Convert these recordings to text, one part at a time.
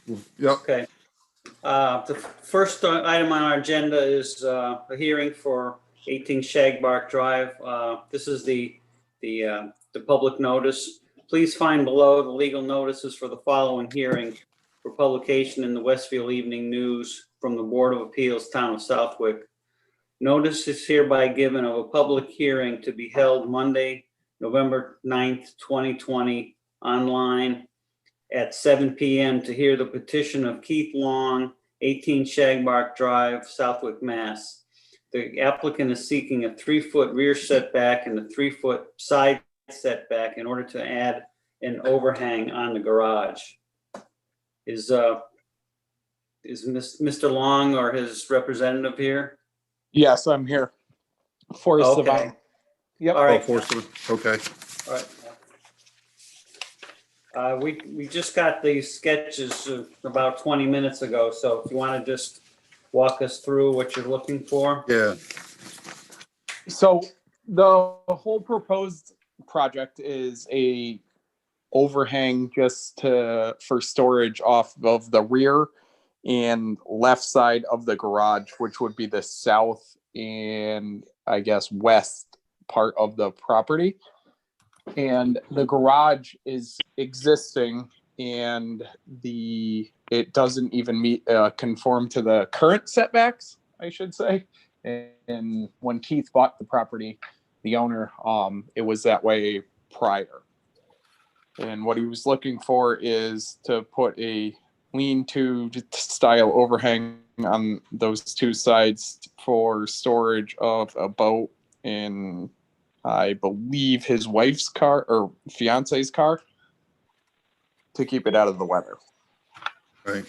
Yep. Okay. The first item on our agenda is a hearing for 18 Shagbark Drive. This is the public notice. Please find below the legal notices for the following hearing for publication in the Westfield Evening News from the Board of Appeals, Town of Southwick. Notice is hereby given of a public hearing to be held Monday, November 9th, 2020, online at 7 p.m. to hear the petition of Keith Long, 18 Shagbark Drive, Southwick, Mass. The applicant is seeking a 3-foot rear setback and a 3-foot side setback in order to add an overhang on the garage. Is Mr. Long or his representative here? Yes, I'm here. Forrest Okay. Devine. Yep. All right. Okay. All right. We just got these sketches about 20 minutes ago, so if you want to just walk us through what you're looking for. Yeah. So the whole proposed project is a overhang just for storage off of the rear and left side of the garage, which would be the south and I guess west part of the property. And the garage is existing and it doesn't even conform to the current setbacks, I should say. And when Keith bought the property, the owner, it was that way prior. And what he was looking for is to put a lean-to style overhang on those two sides for storage of a boat and I believe his wife's car or fiance's car to keep it out of the weather. Right.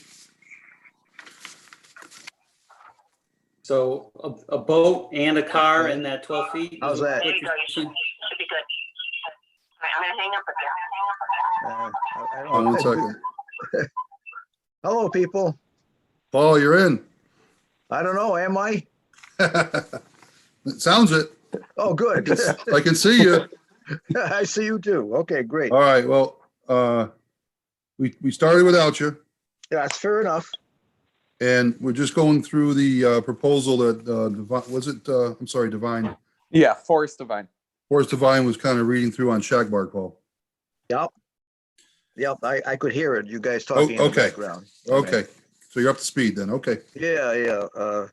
So a boat and a car in that 12 feet? How's that? There you go. Should be good. All right, I'm gonna hang up with you. Hold on 1 second. Hello, people. Paul, you're in. I don't know, am I? It sounds it. Oh, good. I can see you. I see you too. Okay, great. All right. Well, we started without you, Yeah, that's fair enough. and we're just going through the proposal that Devine. Yeah, Forrest Devine. Forrest Devine was kind of reading through on Shagbark, Paul. Yep. Yep, I could hear it. You guys talking in the okay. background. Okay. So you're up to speed then. Okay. Yeah.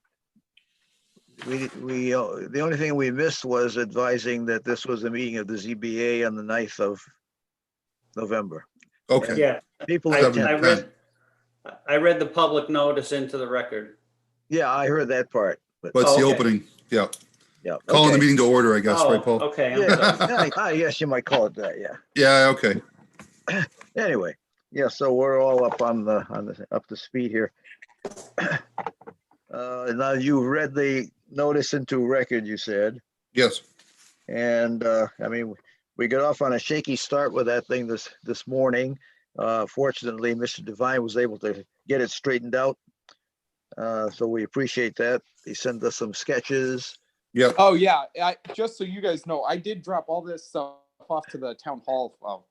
We the only thing we missed was advising that this was a meeting of the ZBA on the 9th of November. Okay. Yeah, People, I attend- read the public notice into the record. yeah, I heard that part. What's the Okay. opening? Yeah. Yeah. Calling the okay. meeting to order, I guess, Oh, right, Paul? okay. I'm sorry. Yeah, I guess you might call it that. Yeah. Yeah. Okay. Anyway, yeah, so we're all up up to speed here. Now you read the notice into record, you said, Yes. and I mean, we got off on a shaky start with that thing this morning. Fortunately, Mr. Devine was able to get it straightened out. So we appreciate that. He sent us some sketches. Yeah. Oh yeah, just so you guys know, I did drop all this stuff off to the town hall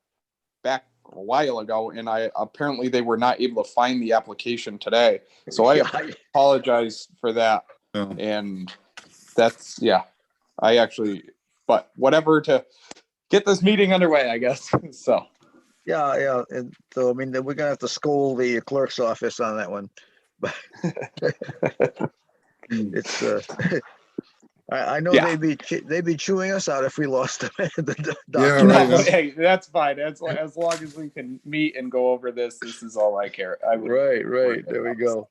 back a while ago, and apparently they were not able to find the application today. So I apologize for that. Yeah. And that's but whatever to get this meeting underway, I guess. So Yeah. And so, I mean, we're gonna have to scold the clerk's office on that one. But it's, I know Yeah. they'd be chewing us out if we lost them. The Yeah, document. right. hey, that's fine. As long as we can meet and go over this is all I care. Right. There we go.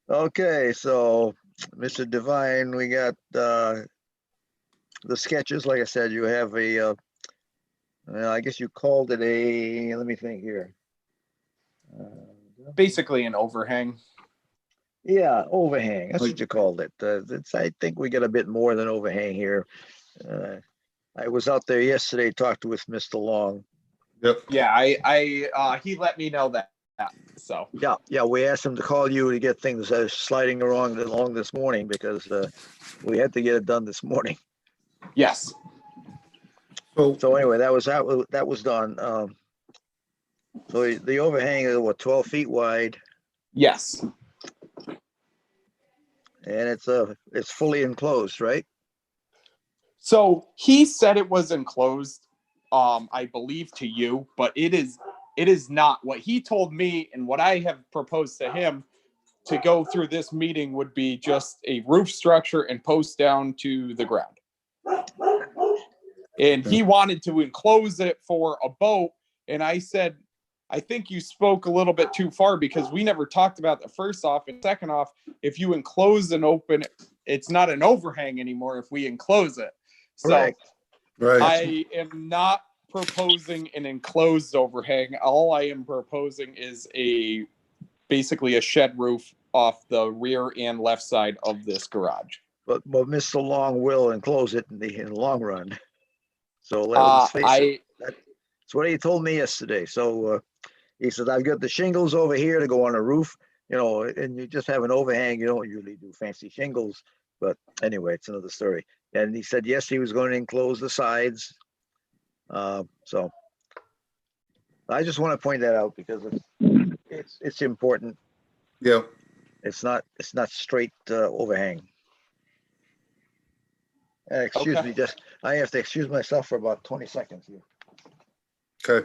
Okay, so Mr. Devine, we got the sketches. Like I said, you have I guess you called it let me think here. Basically an overhang. Yeah, overhang. That's what you called it. I think we got a bit more than overhang here. I was out there yesterday, talked with Mr. Long. Yep. Yeah, he let me know that. So Yeah, we asked him to call you to get things sliding along this morning because we had to get it done this morning. yes. So So anyway, that was done. So the overhang is what, 12 feet wide, Yes, and it's fully enclosed, right? so he said it was enclosed, I believe to you, but it is not. What he told me and what I have proposed to him to go through this meeting would be just a roof structure and post down to the ground. And he wanted to enclose it for a boat. And I said, I think you spoke a little bit too far because we never talked about the first off. And second off, if you enclose an open, it's not an overhang anymore if we enclose it. So Right. Right. I am not proposing an enclosed overhang. All I am proposing is basically a shed roof off the rear and left side of this garage. But Mr. Long will enclose it in the long run. So let's face it, that's what he told me yesterday. So he said, I've got the shingles over here to go on the roof, and you just have an overhang. You don't usually do fancy shingles, but anyway, it's another story. And he said, yes, he was going to enclose the sides. So I just want to point that out because it's important. Yeah. It's not straight overhang. Excuse Okay. me, just I have to excuse myself for about 20 seconds here. Okay.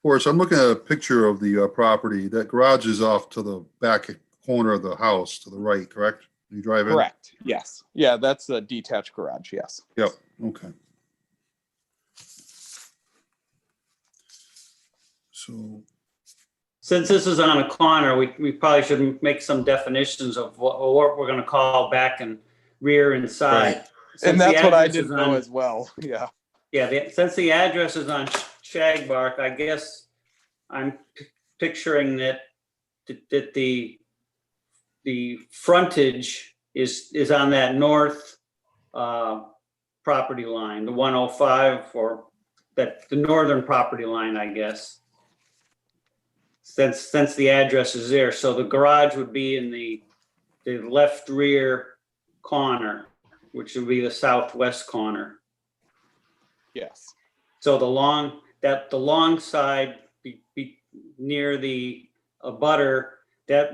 Forrest, I'm looking at a picture of the property. That garage is off to the back corner of the house to the right, correct? You drive in? Correct. Yes. Yeah, that's a detached garage. Yes. Yep. Okay. So, Since this is on a corner, we probably should make some definitions of what we're gonna call back and rear and side. Right. Since And the that's what I address is didn't know on- as well. Yeah. Yeah, since the address is on Shagbark, I guess I'm picturing that the frontage is on that north property line, the 105, or the northern property line, I guess. Since the address is there, so the garage would be in the left rear corner, which would be the southwest corner. Yes. So the long side be near the abutter, that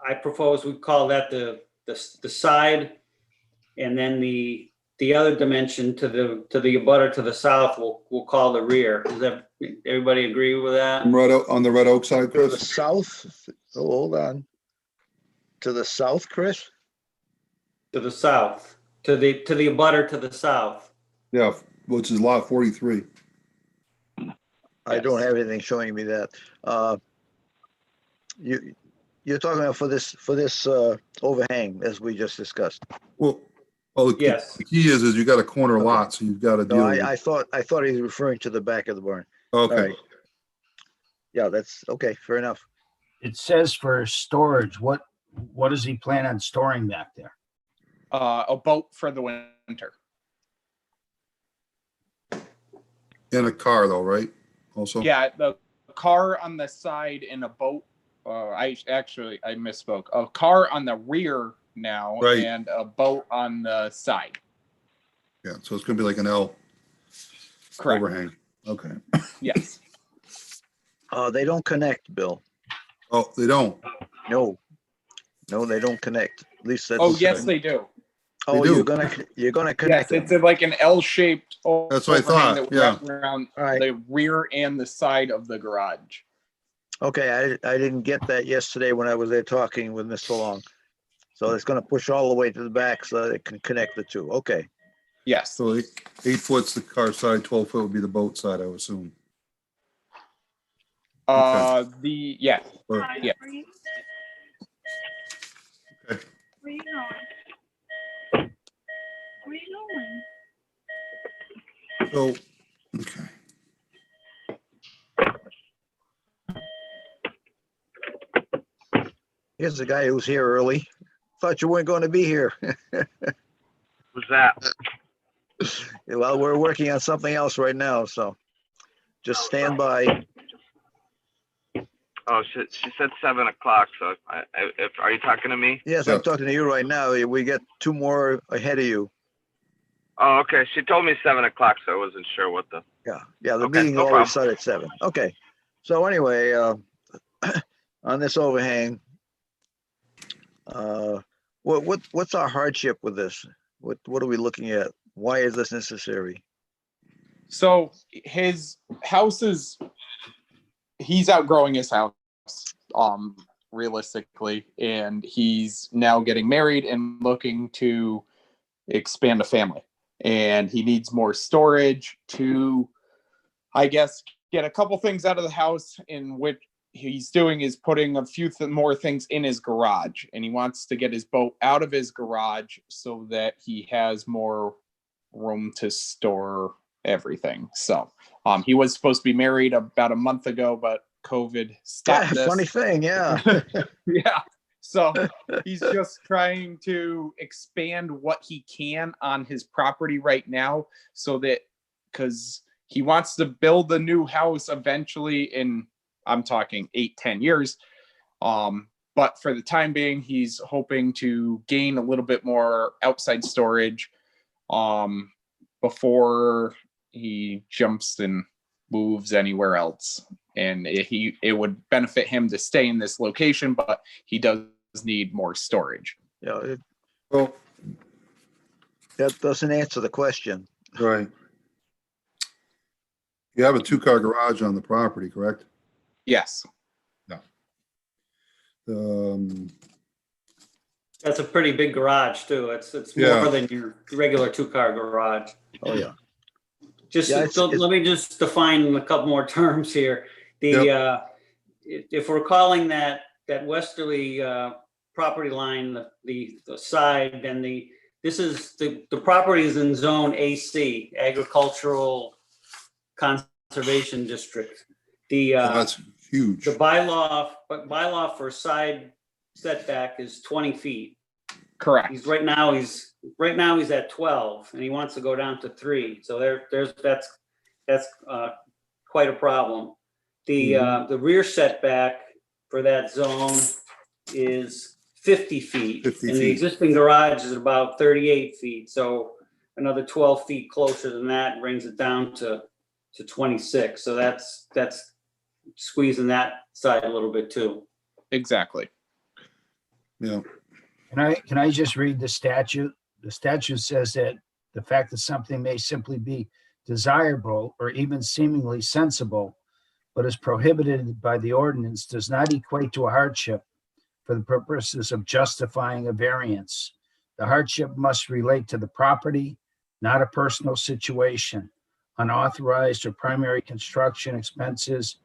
I propose we call that the side, and then the other dimension to the abutter to the south we'll call the rear. Does that, everybody agree with that? on the Red Oak side, To the Chris? south, hold on. To the south, Chris? To the south, to the abutter to the south. Yeah, which is lot 43. I don't Yes. have anything showing me that. You're talking about for this overhang, as we just discussed. Well, the Yes. key is you got a corner lot, so you've got to No, deal with. I thought he was referring to the back of the barn. Okay. All right. Yeah, that's okay. Fair enough. It says for storage, what does he plan on storing back there? A boat for the winter. In a car though, right? Also? Yeah, the car on the side and a boat. I misspoke. A car on the rear now, Right. and a boat on the side. Yeah, so it's gonna be like an L Correct. overhang. Okay. Yes. They don't connect, Bill. Oh, they don't? No, they don't connect. At least that's. Oh, yes, they do. Oh, they do. you're gonna Yes, connect them. it's like an L-shaped. That's what I thought, overhang that yeah. wraps around All right. the rear and the side of the garage. Okay, I didn't get that yesterday when I was there talking with Mr. Long. So it's gonna push all the way to the back so that it can connect the two. Okay. Yes. So 8 foot's the car side, 12 foot would be the boat side, I would assume. Yeah. Or- Hi, Yeah. where are you? Okay. Where you going? Where you going? So, okay. Here's the guy who's here early. Thought you weren't gonna be here. Who's that? Well, we're working on something else right now, so just stand by. Oh, she said 7 o'clock. So are you talking to me? Yes, Yeah. I'm talking to you right now. We get two more ahead of you. Oh, okay. She told me 7 o'clock, so I wasn't sure what the. Yeah, the Okay, meeting no always problem. started at 7. Okay. So anyway, on this overhang, what's our hardship with this? What are we looking at? Why is this necessary? So his house is, he's outgrowing his house, realistically, and he's now getting married and looking to expand a family. And he needs more storage to, I guess, get a couple things out of the house. In which he's doing is putting a few more things in his garage, and he wants to get his boat out of his garage so that he has more room to store everything. So he was supposed to be married about a month ago, but COVID stopped this. Funny thing, yeah. Yeah. So he's just trying to expand what he can on his property right now, so that, because he wants to build a new house eventually in, I'm talking 8-10 years. But for the time being, he's hoping to gain a little bit more outside storage before he jumps and moves anywhere else. And it would benefit him to stay in this location, but he does need more storage. Yeah, Well, that doesn't answer the question. right. You have a 2-car garage on the property, correct? Yes. That's a pretty big garage too. It's Yeah. more than your regular 2-car garage. Oh, yeah. Just, Yeah, so let me just define a couple more terms here. If we're calling that westerly property line, the side, then this is the property is in zone AC, agricultural conservation district. That's huge. The bylaw for side setback is 20 feet. Correct. He's right now he's at 12 and he wants to go down to 3. So that's quite a problem. The rear setback for that zone is 50 feet. 50 and the feet. existing garage is about 38 feet. So another 12 feet closer than that brings it down to 26. So that's squeezing that side a little bit too. Exactly. Yeah. Can I just read the statute? The statute says that the fact that something may simply be desirable or even seemingly sensible, but is prohibited by the ordinance, does not equate to a hardship for the purposes of justifying a variance. The hardship must relate to the property, not a personal situation. Unauthorized or primary construction expenses,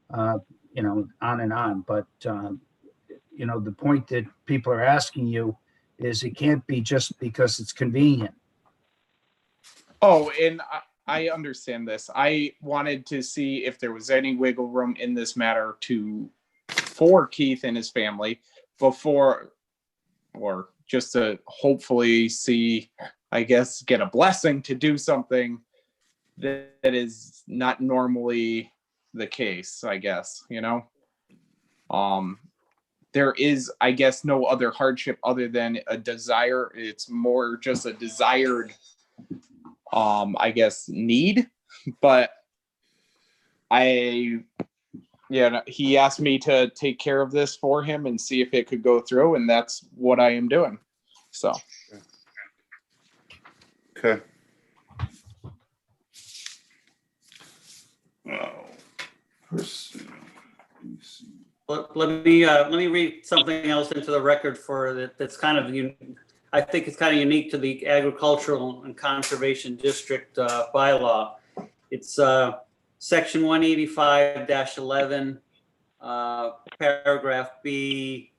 on and on. But the point that people are asking you is it can't be just because it's convenient. Oh, and I understand this. I wanted to see if there was any wiggle room in this matter for Keith and his family before, or just to hopefully see, I guess, get a blessing to do something that is not normally the case, I guess, there is, I guess, no other hardship other than a desire. It's more just a desired, I guess, need. But he asked me to take care of this for him and see if it could go through, and that's what I am doing. So. Okay. Let me read something else into the record that's kind of I think it's kind of unique to the agricultural and conservation district bylaw. It's section 185-11, paragraph B,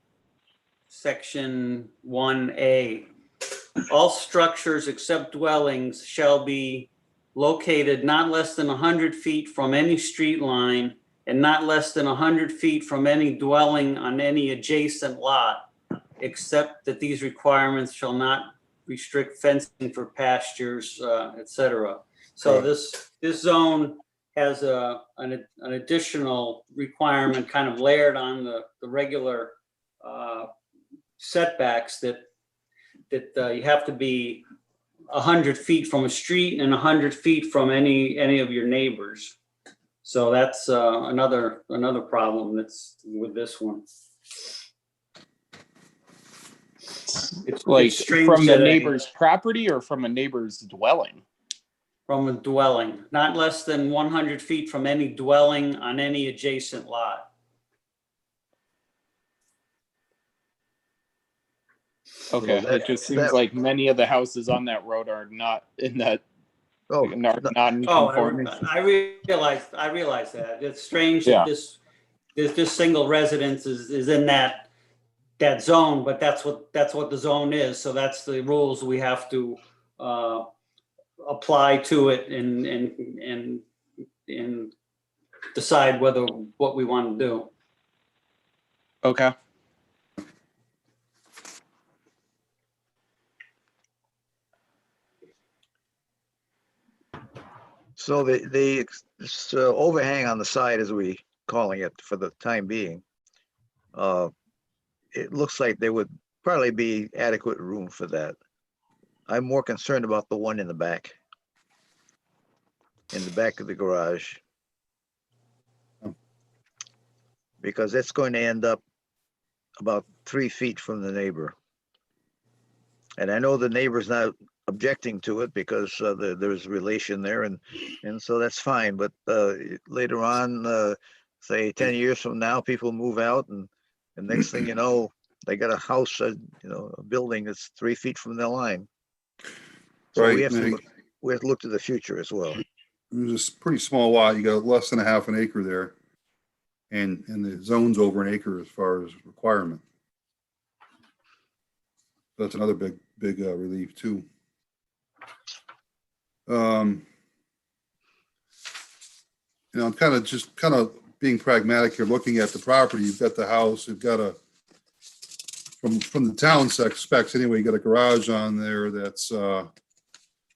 section 1A. All structures except dwellings shall be located not less than 100 feet from any street line and not less than 100 feet from any dwelling on any adjacent lot, except that these requirements shall not restrict fencing for pastures, etc. So this zone has an additional requirement kind of layered on the regular setbacks that you have to be 100 feet from a street and 100 feet from any of your neighbors. So that's another problem that's with this one. It's Like strange from the that neighbor's property or from a neighbor's dwelling? from a dwelling, not less than 100 feet from any dwelling on any adjacent lot. Okay, Well, it just seems that- like many of the houses on that road are not in that, Oh, not in Oh, conformity. I realize that. It's strange Yeah. that this single residence is in that zone, but that's what the zone is. So that's the rules we have to apply to it and decide what we want to do. Okay. so this overhang on the side, as we calling it for the time being, it looks like there would probably be adequate room for that. I'm more concerned about the one in the back of the garage. Because it's going to end up about 3 feet from the neighbor. And I know the neighbor's not objecting to it because there's relation there, and so that's fine. But later on, say 10 years from now, people move out, and the next thing you know, they got a house, a building that's 3 feet from their line. So Right, we have to and look to the future as well. It's a pretty small lot. You got less than a half an acre there. And the zone's over an acre as far as requirement. That's another big relief too. I'm kind of being pragmatic here, looking at the property. You've got the house, you've got from the town specs anyway, you got a garage on there that's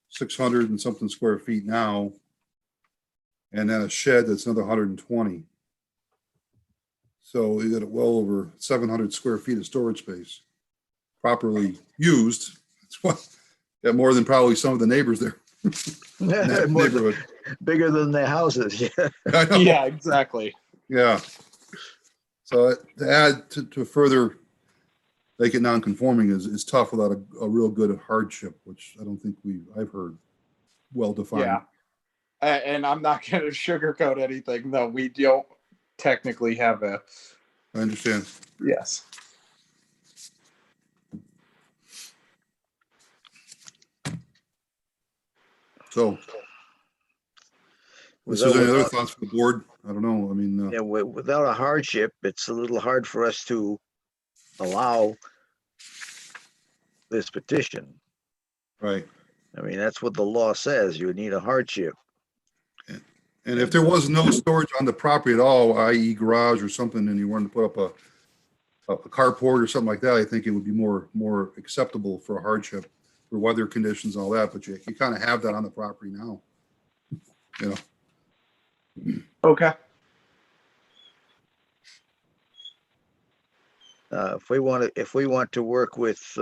600 and something square feet now. And then a shed that's another 120. So you got well over 700 square feet of storage space, properly used. It's what, got more than probably some of the neighbors there in that More- neighborhood. Bigger than their houses, yeah. I know. Yeah, exactly. Yeah. So to add to further make it non-conforming is tough without a real good hardship, which I don't think I've heard well defined. Yeah. And I'm not going to sugarcoat anything, though. We don't technically have a. I understand. Yes. So, is there any other thoughts from the board? I don't know. I mean, Yeah, without a hardship, it's a little hard for us to allow this petition. right. I mean, that's what the law says. You need a hardship. And if there was no storage on the property at all, i.e. garage or something, and you wanted to put up a carport or something like that, I think it would be more acceptable for a hardship for weather conditions and all that, but you kind of have that on the property now. Okay. If we want to work with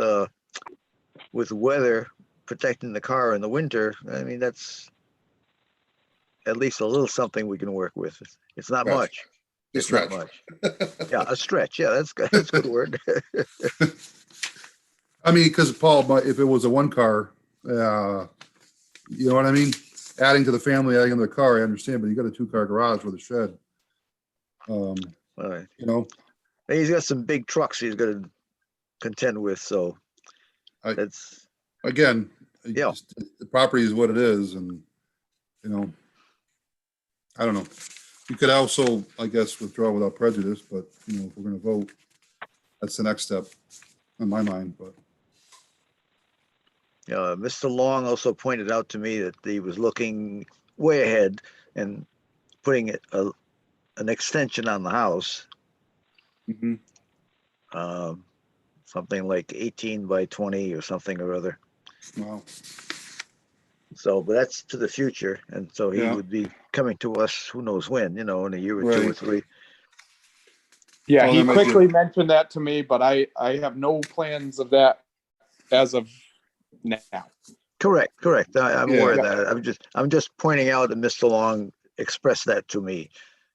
weather, protecting the car in the winter, I mean, that's at least a little something we can work with. It's not Gotcha. much. It's It's not stretch. much. Yeah, a stretch. Yeah, that's good. That's a good word. I mean, because Paul, if it was a one car, you know what I mean? Adding to the family, adding another car, I understand, but you got a 2-car garage with a shed. All right. He's got some big trucks he's going to contend with, so I- that's Again, Yeah. the property is what it is, and I don't know. You could also, I guess, withdraw without prejudice, but if we're going to vote, that's the next step in my mind. But Mr. Long also pointed out to me that he was looking way ahead and putting an extension on the house, something like 18 by 20 or something or other. wow, So, but that's to the future, and so he Yeah. would be coming to us, who knows when, in a year or 2 or Right. 3. Yeah, Well, he that might be quickly mentioned that to me, but I have no plans of that as of now. Correct, correct. I'm Yeah. aware of that. I'm just pointing out that Mr. Long expressed that to me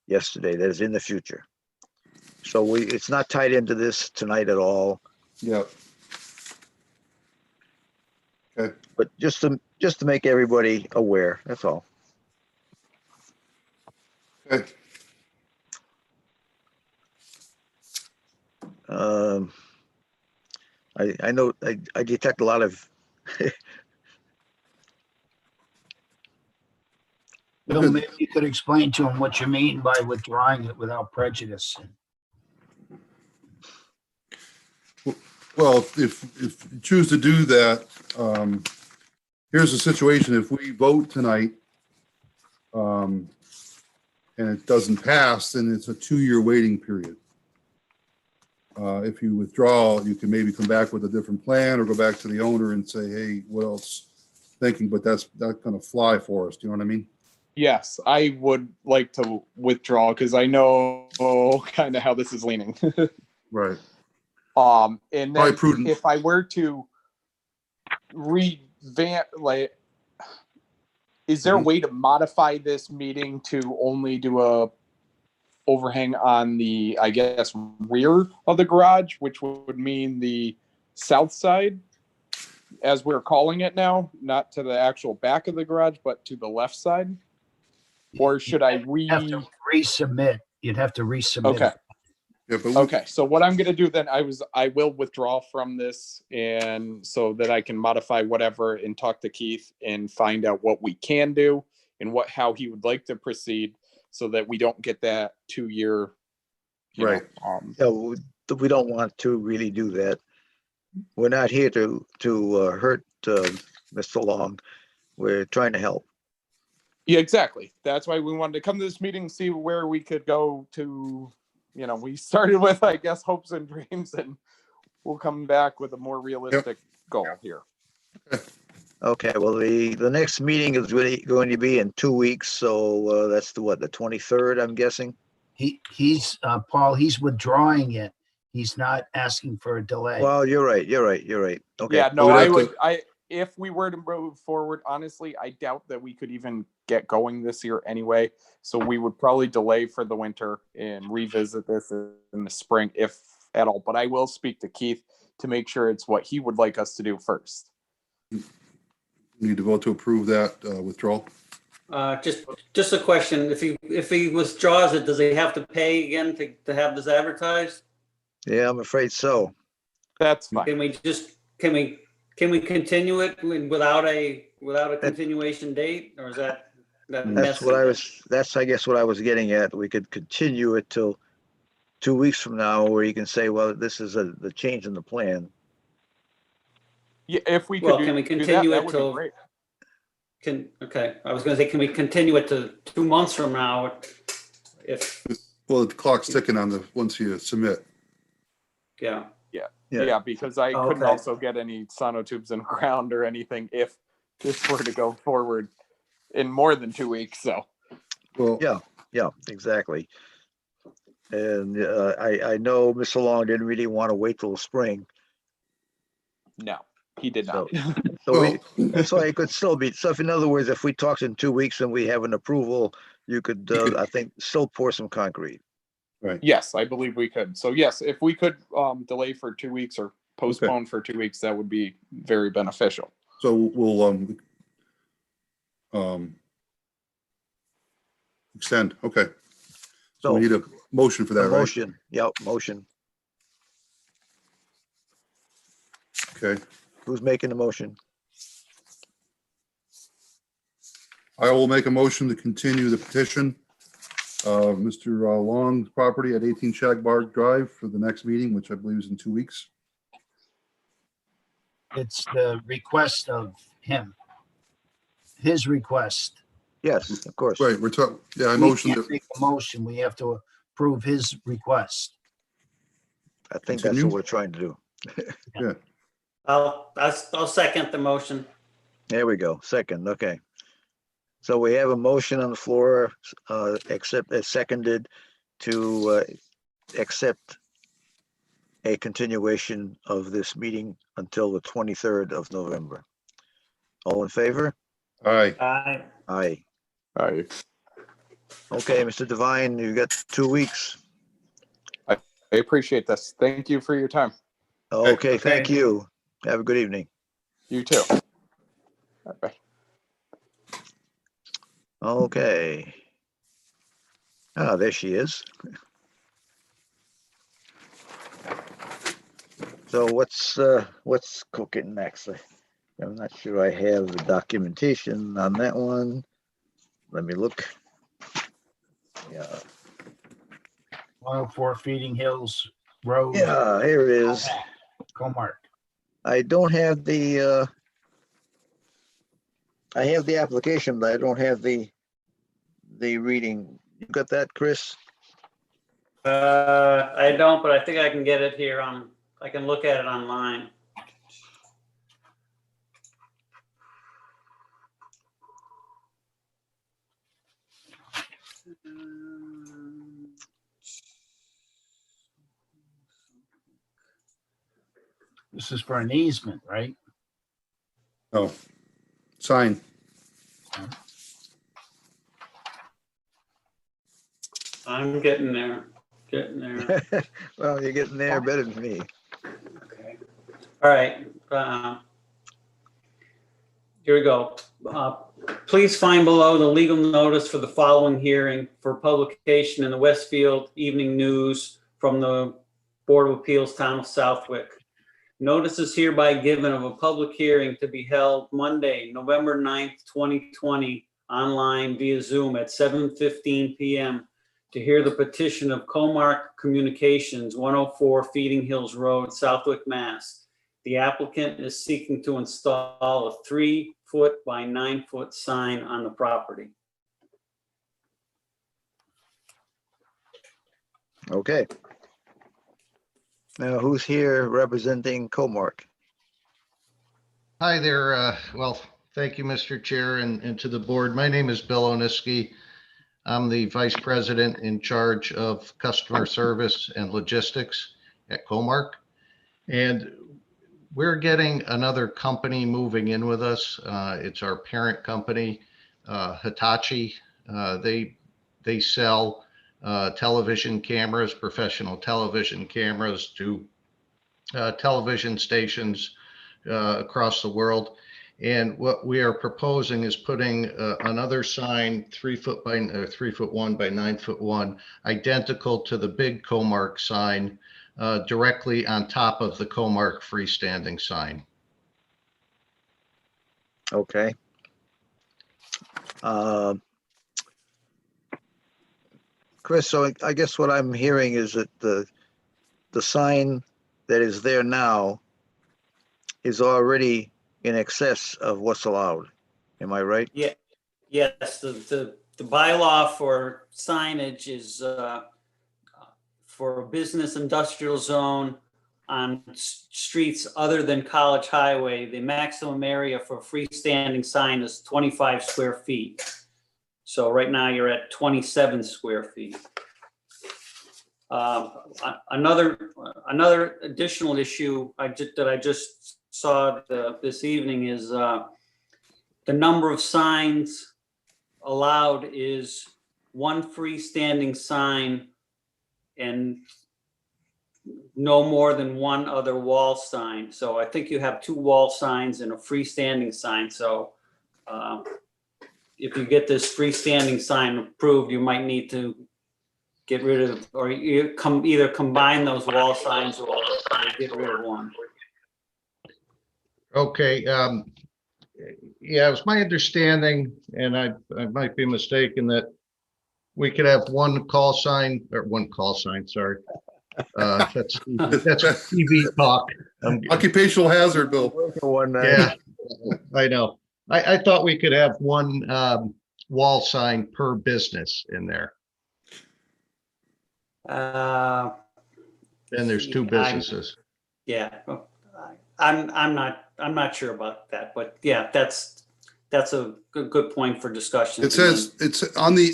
yesterday, that is in the future. So it's not tied into this tonight at all, Yeah. Okay, but just to make everybody aware, that's all. okay. Um, I know, I detect a lot of, Bill, Good. maybe you could explain to him what you mean by withdrawing it without prejudice. Well, if you choose to do that, here's the situation. If we vote tonight, and it doesn't pass, then it's a 2-year waiting period. If you withdraw, you can maybe come back with a different plan or go back to the owner and say, hey, what else thinking? But that's not going to fly for us. Do you know what I mean? Yes, I would like to withdraw because I know kind of how this is leaning. Right. And Probably then prudent. if I were to revamp, like, is there a way to modify this meeting to only do a overhang on the, I guess, rear of the garage, which would mean the south side, as we're calling it now, not to the actual back of the garage, but to the left side? Or should I You have to resubmit. You'd have to resubmit. Okay. it. Yeah, but Okay, so what I'm gonna do then, I will withdraw from this, and so that I can modify whatever and talk to Keith and find out what we can do and how he would like to proceed, so that we don't get that 2-year. Right. we don't want to really do that. We're not here to hurt Mr. Long. We're trying to help. Yeah, exactly. That's why we wanted to come to this meeting, see where we could go to. We started with, I guess, hopes and dreams, and we'll come back with a more realistic goal here. Okay, well, the next meeting is really going to be in 2 weeks, so that's the 23rd, I'm guessing. He's Paul, he's withdrawing it. He's not asking for a delay. Well, you're right. Okay. Yeah, no, We'd I have would. to- If we were to move forward, honestly, I doubt that we could even get going this year anyway. So we would probably delay for the winter and revisit this in the spring, if at all. But I will speak to Keith to make sure it's what he would like us to do first. Need to vote to approve that withdrawal. Just a question. If he withdraws it, does he have to pay again to have this advertised? Yeah, I'm afraid so. That's fine. Can we continue it without a continuation date, or is that That's messy? that's, I guess, what I was getting at. We could continue it till 2 weeks from now, where you can say, well, this is the change in the plan. Yeah, if we could Well, do, can we do continue that it would be till- great. Okay, I was gonna say, can we continue it to 2 months from now? If, Well, the clock's ticking on once you submit. yeah, Yeah, because I couldn't Okay. also get any sonotubes in the ground or anything if this were to go forward in more than 2 weeks. So Well, Yeah, exactly. And I know Mr. Long didn't really want to wait till spring. no, he did not. So it could still be. So if, in other words, if we talked in 2 weeks and we have an approval, you could, I think, still pour some concrete. Yes, I believe we could. So yes, if we could delay for 2 weeks or postpone for 2 weeks, that would be very beneficial. so we'll extend. Okay. So we need a motion for that, A right? motion, yep, motion. Okay. Who's making the motion? I will make a motion to continue the petition of Mr. Long's property at 18 Shagbark Drive for the next meeting, which I believe is in 2 weeks. It's the request of him. His request. Yes, of course. Right, we're talking, yeah, I We motion can't that, make a motion. We have to approve his request. I think that's Continue? what we're trying to do. I'll second the motion. There we go. Second, okay. So we have a motion on the floor, seconded to accept a continuation of this meeting until the 23rd of November. All in favor? All right. Aye. Aye. I Okay, Mr. Devine, you got 2 weeks. appreciate this. Thank you for your time. Okay, thank Okay. you. Have a good evening. You too. Bye. Okay. Ah, there she is. So what's cooking next? I'm not sure I have the documentation on that one. Let me look. Yeah, 104 Feeding Hills Road, yeah, here it is. Comark. I don't have the, I have the application, but I don't have the reading. You got that, Chris? I don't, but I think I can get it here I can look at it online. This is for an easement, right? No. Sign. I'm getting there, Well, you're getting there better than me. Okay. All right. Here we go. Please find below the legal notice for the following hearing for publication in the Westfield Evening News from the Board of Appeals, Town of Southwick. Notice is hereby given of a public hearing to be held Monday, November 9th, 2020, online via Zoom at 7:15 p.m. to hear the petition of Comark Communications, 104 Feeding Hills Road, Southwick, Mass. The applicant is seeking to install a 3-foot by 9-foot sign on the property. Okay. Now, who's here representing Comark? Hi there. Well, thank you, Mr. Chair, and to the board. My name is Bill Oniski. I'm the Vice President in charge of customer service and logistics at Comark. And we're getting another company moving in with us. It's our parent company, Hitachi. They sell television cameras, professional television cameras to television stations across the world. And what we are proposing is putting another sign, 3-foot by 3'1" by 9'1", identical to the big Comark sign, directly on top of the Comark freestanding sign. Okay. Chris, so I guess what I'm hearing is that the sign that is there now is already in excess of what's allowed. Am I right? Yeah, yes, the bylaw for signage is for a business industrial zone on streets other than College Highway, the maximum area for a freestanding sign is 25 square feet. So right now you're at 27 square feet. Another additional issue that I just saw this evening is the number of signs allowed is one freestanding sign and no more than one other wall sign. So I think you have 2 wall signs and a freestanding sign. So if you get this freestanding sign approved, you might need to get rid of, or either combine those wall signs or get rid of one. Okay. Yeah, it was my understanding, and I might be mistaken, that we could have one call sign, sorry. That's TV talk. Occupational hazard, Bill. One night. Yeah, I know. I thought we could have one wall sign per business in there. Uh, And there's 2 businesses. Yeah, I'm not sure about that, but yeah, that's a good point for discussion. It says, it's on the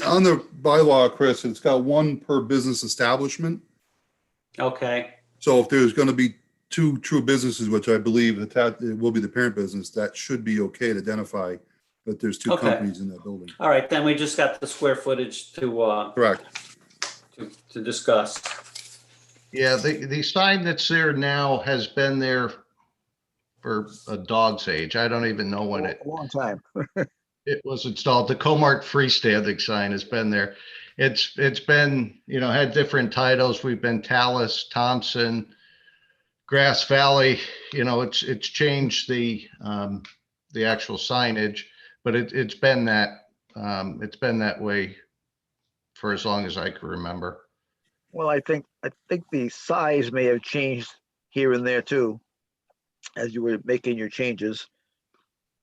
bylaw, Chris, it's got 1 per business establishment. Okay, So if there's going to be two true businesses, which I believe it will be the parent business, that should be okay to identify that there's two Okay. companies in that building. All right, then we just got the square footage Correct. to discuss. Yeah, the sign that's there now has been there for a dog's age. I don't even know when A long time. it was installed. The Comark freestanding sign has been there. It's been, had different titles. We've been Talus, Thompson, Grass Valley, it's changed the actual signage, but it's been that way for as long as I can remember. Well, I think the size may have changed here and there too, as you were making your changes.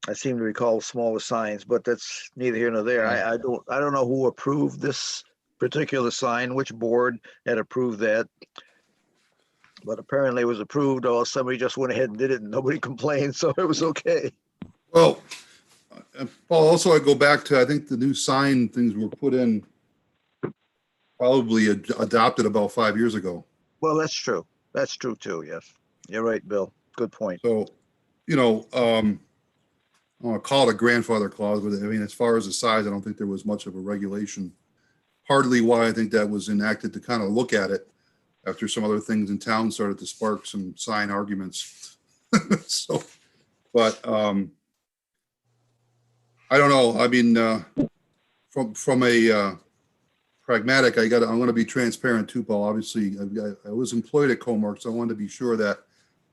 I seem to recall smaller signs, but that's neither here nor there. I don't know who approved this particular sign, which board had approved that. But apparently it was approved, or somebody just went ahead and did it and nobody complained, so it was okay. Well, Paul, also I go back to, I think the new sign things were put in, probably adopted about 5 years ago. Well, that's true. That's true too, yes. You're right, Bill. Good point. So, I don't want to call it a grandfather clause, but I mean, as far as the size, I don't think there was much of a regulation. Partly why I think that was enacted, to kind of look at it after some other things in town started to spark some sign arguments. So, but I don't know. I mean, from a pragmatic, I'm going to be transparent too, Paul. Obviously, I was employed at Comark, so I wanted to be sure that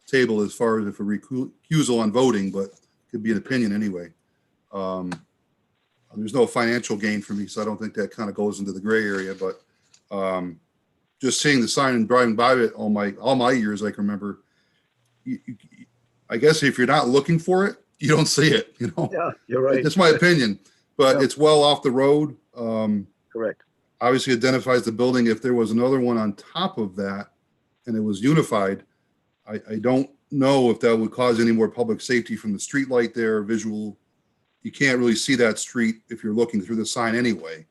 table as far as if a recusal on voting, but could be an opinion anyway. There's no financial gain for me, so I don't think that kind of goes into the gray area. But just seeing the sign and driving by it all my years, I can remember. I guess if you're not looking for it, you don't see it. Yeah, you're right. That's my opinion, but Yeah. it's well off the road. Correct. Obviously identifies the building. If there was another one on top of that and it was unified, I don't know if that would cause any more public safety from the street light there, visual. You can't really see that street if you're looking through the sign anyway.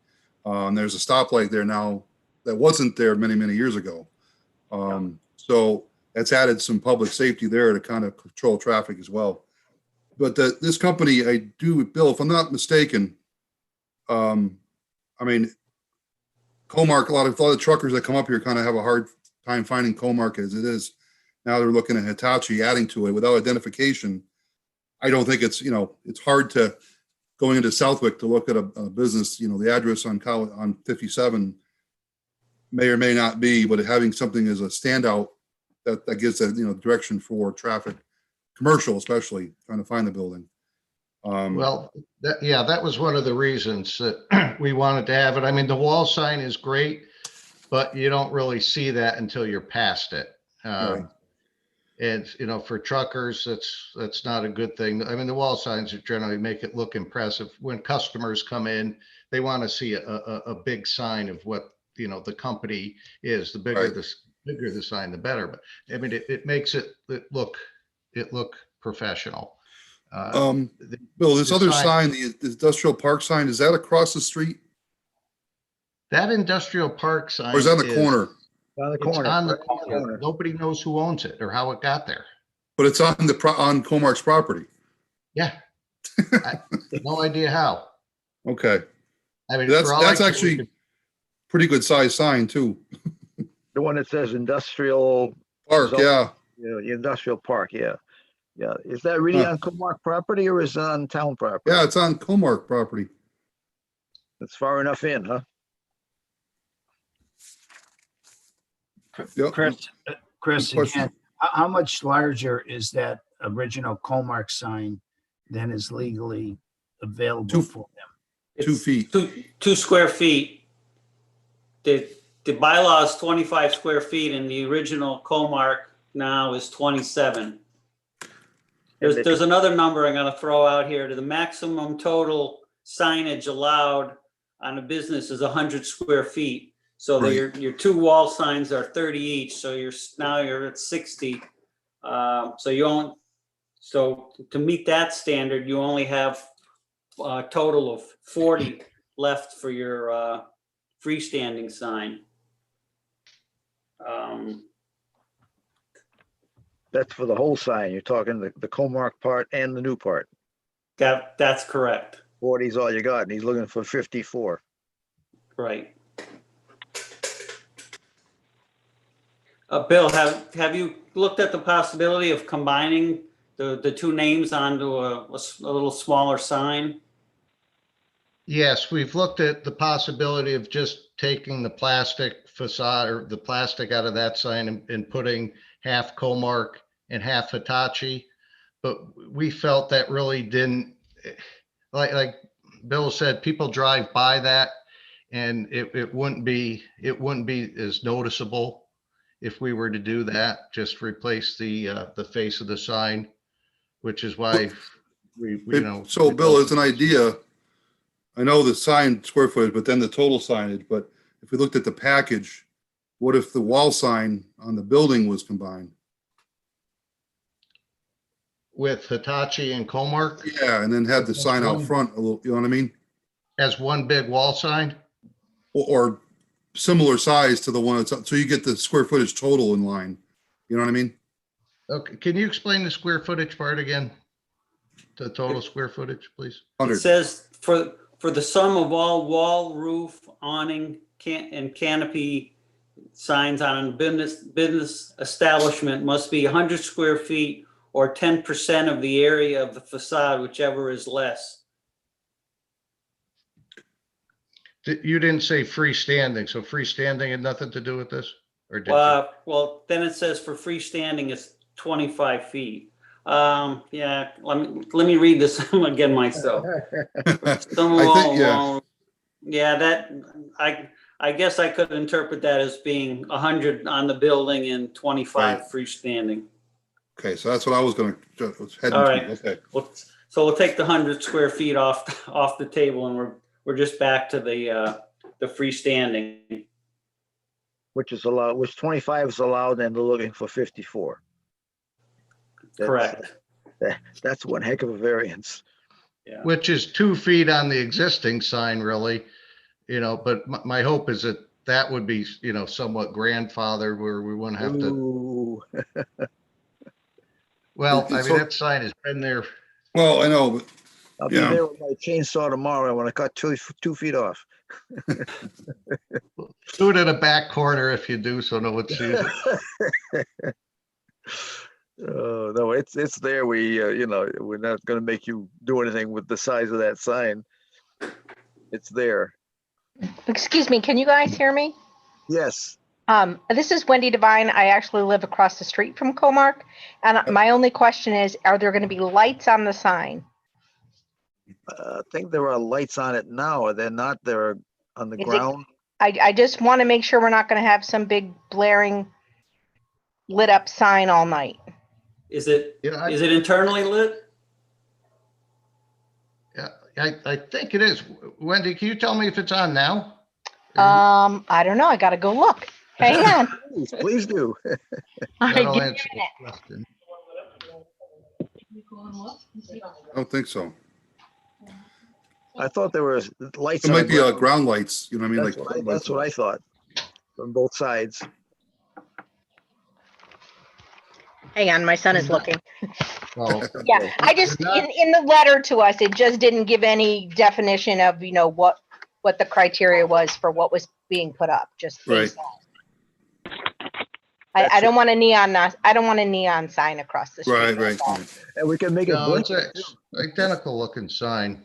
There's a stoplight there now that wasn't there many, many years ago. So that's added some public safety there to kind of control traffic as well. But this company, Bill, if I'm not mistaken, I mean, Comark, a lot of truckers that come up here kind of have a hard time finding Comark as it is. Now they're looking at Hitachi adding to it without identification. I don't think it's hard to going into Southwick to look at a business, the address on 57 may or may not be, but having something as a standout that gives a, direction for traffic, commercial, especially trying to find the building. Well, that was one of the reasons that we wanted to have it. I mean, the wall sign is great, but you don't really see that until you're past it. Right. And, for truckers, that's not a good thing. I mean, the wall signs generally make it look impressive. When customers come in, they want to see a big sign of what, the company is. The bigger Right. bigger the sign, the better. But I mean, it makes it look professional. Bill, this the other sign- sign, the industrial park sign, is that across the street That industrial park sign. or is that on the corner? On the It's corner. on the right on corner. Nobody knows who owns it or how it got there. But it's on on Comark's property. Yeah. No idea how. Okay. I mean, That's for all I can- actually pretty good size sign too. The one that says industrial, Park, So- yeah. the industrial park, yeah. Yeah, is that really Huh. on Comark property or is it on town property? Yeah, it's on Comark property. It's far enough in, huh? Yep. Chris, Good question. again, how much larger is that original Comark sign than is legally available Two- for them? 2 feet. 2 square feet. The bylaw is 25 square feet and the original Comark now is 27. There's another number I'm gonna throw out here. The maximum total signage allowed on a business is 100 square feet. So Right. your 2 wall signs are 30 each, so now you're at 60. So to meet that standard, you only have a total of 40 left for your freestanding sign. That's for the whole sign. You're talking the Comark part and the new part. That's correct. 40's all you got, and he's looking for 54. Right. Bill, have you looked at the possibility of combining the two names onto a little smaller sign? Yes, we've looked at the possibility of just taking the plastic facade or the plastic out of that sign and putting half Comark and half Hitachi. But we felt that really didn't, like Bill said, people drive by that and it wouldn't be as noticeable if we were to do that, just replace the face of the sign, which is why So Bill, as an idea, I know the sign square footage, but then the total signage, but if we looked at the package, what if the wall sign on the building was combined? with Hitachi and Comark Yeah, and then had the sign out front a little, you know what I mean? as one big wall sign. Or similar size to the one that's, so you get the square footage total in line. You know what I mean? Okay, can you explain the square footage part again? The total square footage, please? It 100. says for the sum of all wall, roof, awning, and canopy signs on a business establishment must be 100 square feet or 10% of the area of the facade, whichever is less. You didn't say freestanding, so freestanding had nothing to do with this? Or did you? Well, then it says for freestanding, it's 25 feet. Yeah, let me read this again myself. Some I wall, think, yeah, wall- yeah, that, I guess I could interpret that as being 100 on the building and 25 Right. freestanding. okay, so that's what I was gonna, was heading All to, right. okay. So we'll take the 100 square feet off the table, and we're just back to the freestanding. Which is allowed, which 25 is allowed, and they're looking for 54. Correct. That's one heck of a variance. Yeah. Which is 2 feet on the existing sign, really, but my hope is that would be, somewhat grandfathered where we wouldn't have to, Ooh. well, I It's mean, so- that sign has been there. Well, I know, but I'll be Yeah. there with my chainsaw tomorrow. I want to cut 2 feet off. Do it in a back corner if you do, so no one sees it. No, it's there. We're not going to make you do anything with the size of that sign. It's there. Excuse me, can you guys hear me? Yes. This is Wendy Devine. I actually live across the street from Comark. And my only question is, are there going to be lights on the sign? I think there are lights on it now. They're not. They're on the Is it- ground. I just want to make sure we're not going to have some big blaring lit up sign all night. Is it Yeah, is it internally lit? I think it is. Wendy, can you tell me if it's on now? I don't know. I got to go look. Hang on. Please do. All right, That'll give me a answer the question. I don't think so. I thought there was lights. It on might the be ground. ground lights, you know what I mean? That's what I thought. From both sides. Hang on, my son is looking. Well, Yeah, I just, in the letter to us, it just didn't give any definition of, what the criteria was for what was being put up, just based on. I don't want a neon sign across the street. Right. that's all. And we can make it no, blink. it's identical looking sign.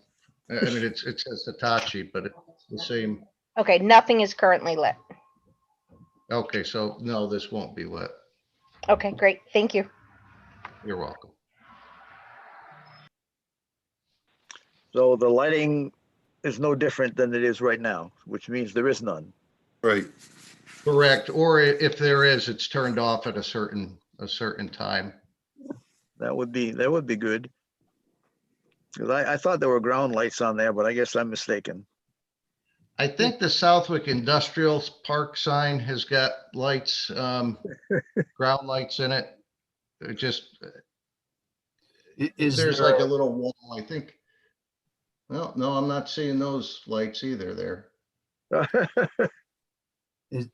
I mean, it says Hitachi, but it's the same. Okay, nothing is currently lit. Okay, so no, this won't be lit. Okay, great. Thank you. You're welcome. So the lighting is no different than it is right now, which means there is none. Right. Correct. Or if there is, it's turned off at a certain time. That would be good. 'Cause I thought there were ground lights on there, but I guess I'm mistaken. I think the Southwick Industrial Park sign has got lights, ground lights in it. It just, Is there's there, like a little wall, I think. Well, no, I'm not seeing those lights either there.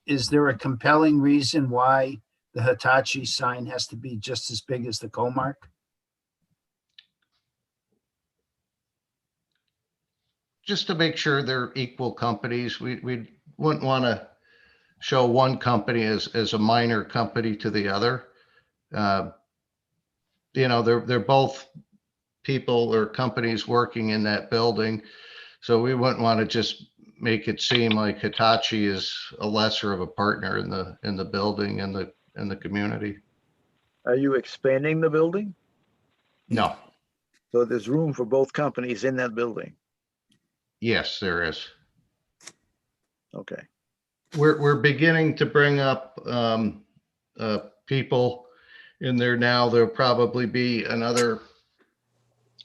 is there a compelling reason why the Hitachi sign has to be just as big as the Comark? Just to make sure they're equal companies, we wouldn't want to show one company as a minor company to the other. You know, they're both people or companies working in that building. So we wouldn't want to just make it seem like Hitachi is a lesser of a partner in the building and the community. Are you expanding the building? No, So there's room for both companies in that building? yes, there is. Okay. We're beginning to bring up people in there now. There'll probably be another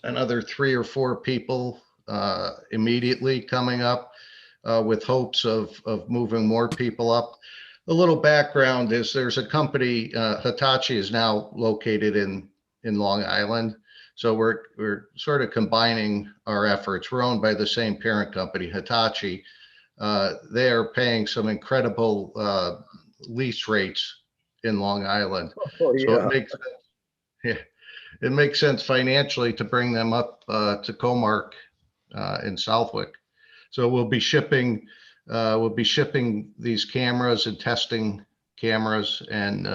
3 or 4 people immediately coming up with hopes of moving more people up. A little background is there's a company, Hitachi is now located in Long Island. So we're sort of combining our efforts. We're owned by the same parent company, Hitachi. They are paying some incredible lease rates in Long Island. Oh, So yeah. it makes sense financially to bring them up to Comark in Southwick. So we'll be shipping these cameras and testing cameras, and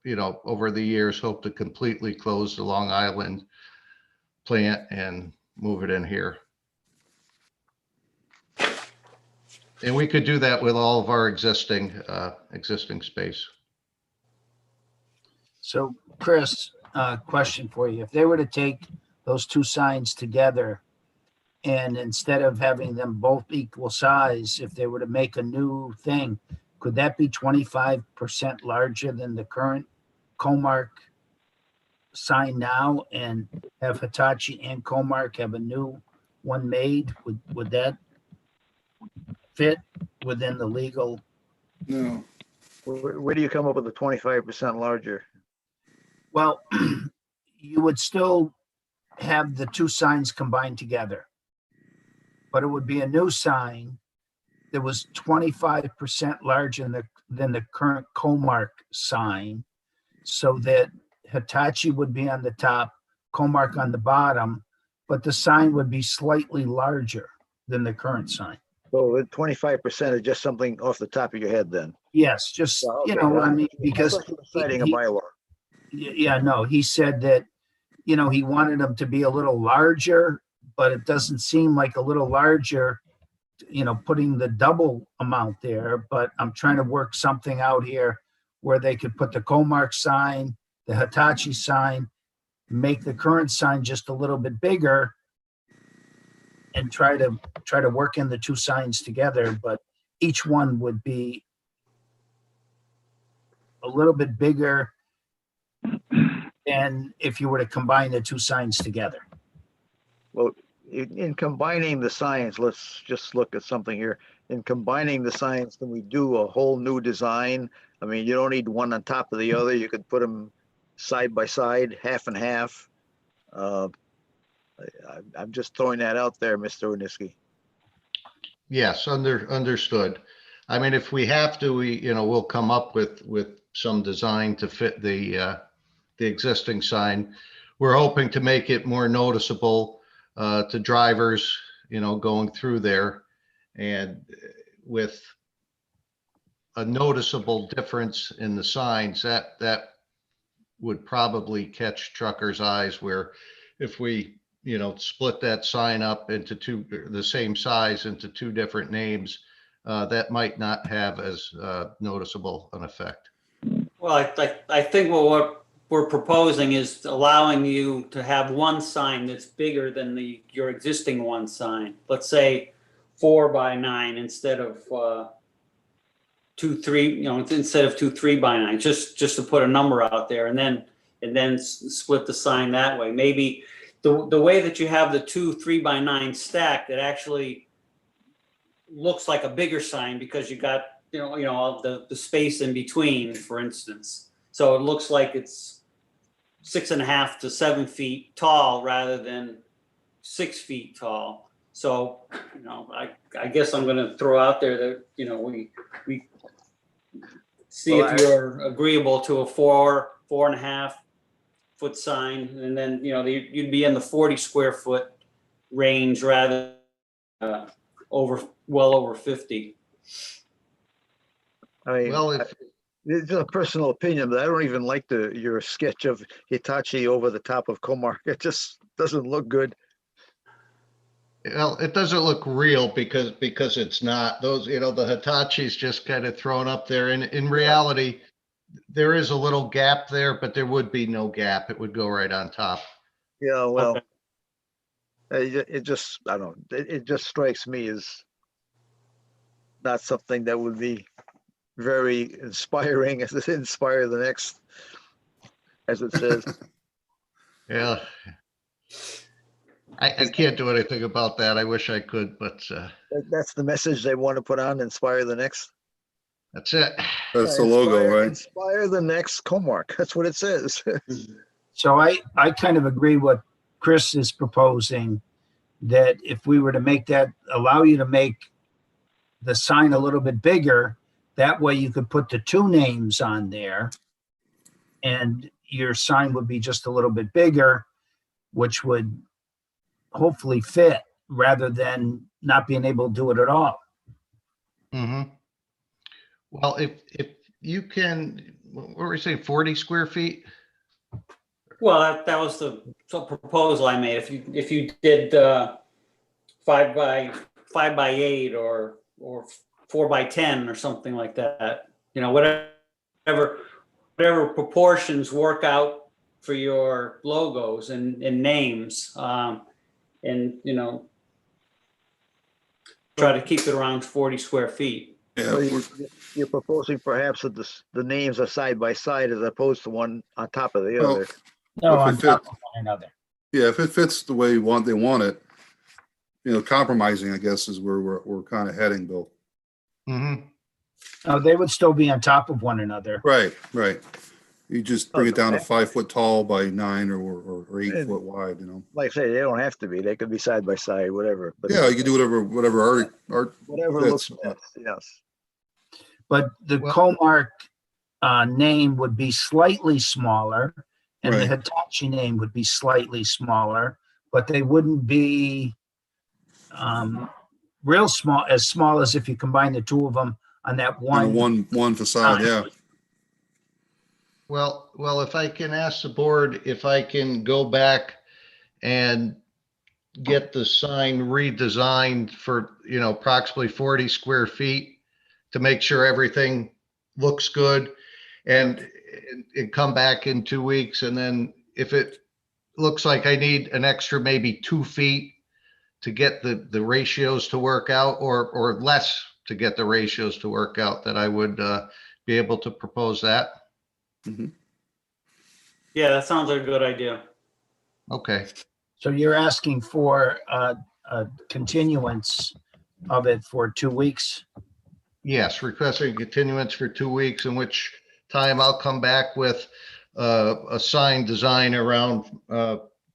you know, over the years, hope to completely close the Long Island plant and move it in here. And we could do that with all of our existing space. So Chris, question for you. If they were to take those two signs together and instead of having them both equal size, if they were to make a new thing, could that be 25% larger than the current Comark sign now and have Hitachi and Comark have a new one made? Would that fit within the legal? No. Where do you come up with the 25% larger? Well, you would still have the two signs combined together, but it would be a new sign that was 25% larger than the current Comark sign, so that Hitachi would be on the top, Comark on the bottom, but the sign would be slightly larger than the current sign. So the 25% is just something off the top of your head then? Yes, just, Okay. I mean, because Citing a he- bylaw. yeah, no, he said that, he wanted them to be a little larger, but it doesn't seem like a little larger, putting the double amount there, but I'm trying to work something out here where they could put the Comark sign, the Hitachi sign, make the current sign just a little bit bigger and try to work in the two signs together, but each one would be a little bit bigger than if you were to combine the two signs together. Well, in combining the signs, let's just look at something here. In combining the signs, can we do a whole new design? I mean, you don't need one on top of the other. You could put them side by side, half and half. I'm just throwing that out there, Mr. Oniski. Yes, understood. I mean, if we have to, we'll come up with some design to fit the existing sign. We're hoping to make it more noticeable to drivers, going through there, and with a noticeable difference in the signs, that would probably catch truckers' eyes, where if we, split that sign up into the same size into two different names, that might not have as noticeable an effect. Well, I think what we're proposing is allowing you to have one sign that's bigger than your existing one sign. Let's say 4x9 instead of 2, 3, instead of 2 3x9, just to put a number out there, and then split the sign that way. Maybe the way that you have the 2 3x9 stacked, it actually looks like a bigger sign because you got all the space in between, for instance. So it looks like it's 6.5 to 7 feet tall rather than 6 feet tall. So, I guess I'm going to throw out there that, we see Well, if you're agreeable to a 4.5 foot sign, and then, you'd be in the 40 square foot range rather well over 50. I mean, Well, if, it's a personal opinion, but I don't even like your sketch of Hitachi over the top of Comark. It just doesn't look good. well, it doesn't look real because it's not. Those, the Hitachi's just kind of thrown up there. And in reality, there is a little gap there, but there would be no gap. It would go right on top. Yeah, well, Okay. it just, I don't know, it just strikes me as not something that would be very inspiring as it inspire the next, as it says. Yeah. I can't do anything about that. I wish I could, but That's the message they want to put on, inspire the next. that's it. That's the logo, Inspire- right? Inspire the next Comark. That's what it says. So I kind of agree what Chris is proposing, that if we were to make that, allow you to make the sign a little bit bigger, that way you could put the two names on there and your sign would be just a little bit bigger, which would hopefully fit rather than not being able to do it at all. Mm-hmm. Well, if you can, what were we saying, 40 square feet? Well, that was the proposal I made. If you did 5x8 or 4x10 or something like that, whatever proportions work out for your logos and names, and try to keep it around 40 square feet. Yeah, So we're- you're proposing perhaps that the names are side by side as opposed to one on top of the Well, other. No, If on it top fit- of one another. yeah, if it fits the way they want it, compromising, I guess, is where we're kind of heading, Bill. Mm-hmm. No, they would still be on top of one another. Right, right. You just bring it down to Okay. 5 foot tall by 9 or 8 And- foot wide, Like I say, they don't have to be. They could be side by side, whatever. But Yeah, you can do whatever art. whatever fits. looks best. Yes. But the Well- Comark name would be slightly smaller and the Right. Hitachi name would be slightly smaller, but they wouldn't be real small as if you combine the two of them on that On one. one facade, yeah. Well, if I can ask the board if I can go back and get the sign redesigned for, approximately 40 square feet to make sure everything looks good and come back in 2 weeks. And then if it looks like I need an extra maybe 2 feet to get the ratios to work out or less to get the ratios to work out, that I would be able to propose that. Yeah, that sounds like a good idea. Okay. So you're asking for a continuance of it for 2 weeks? Yes, requesting continuance for 2 weeks, in which time I'll come back with a sign design around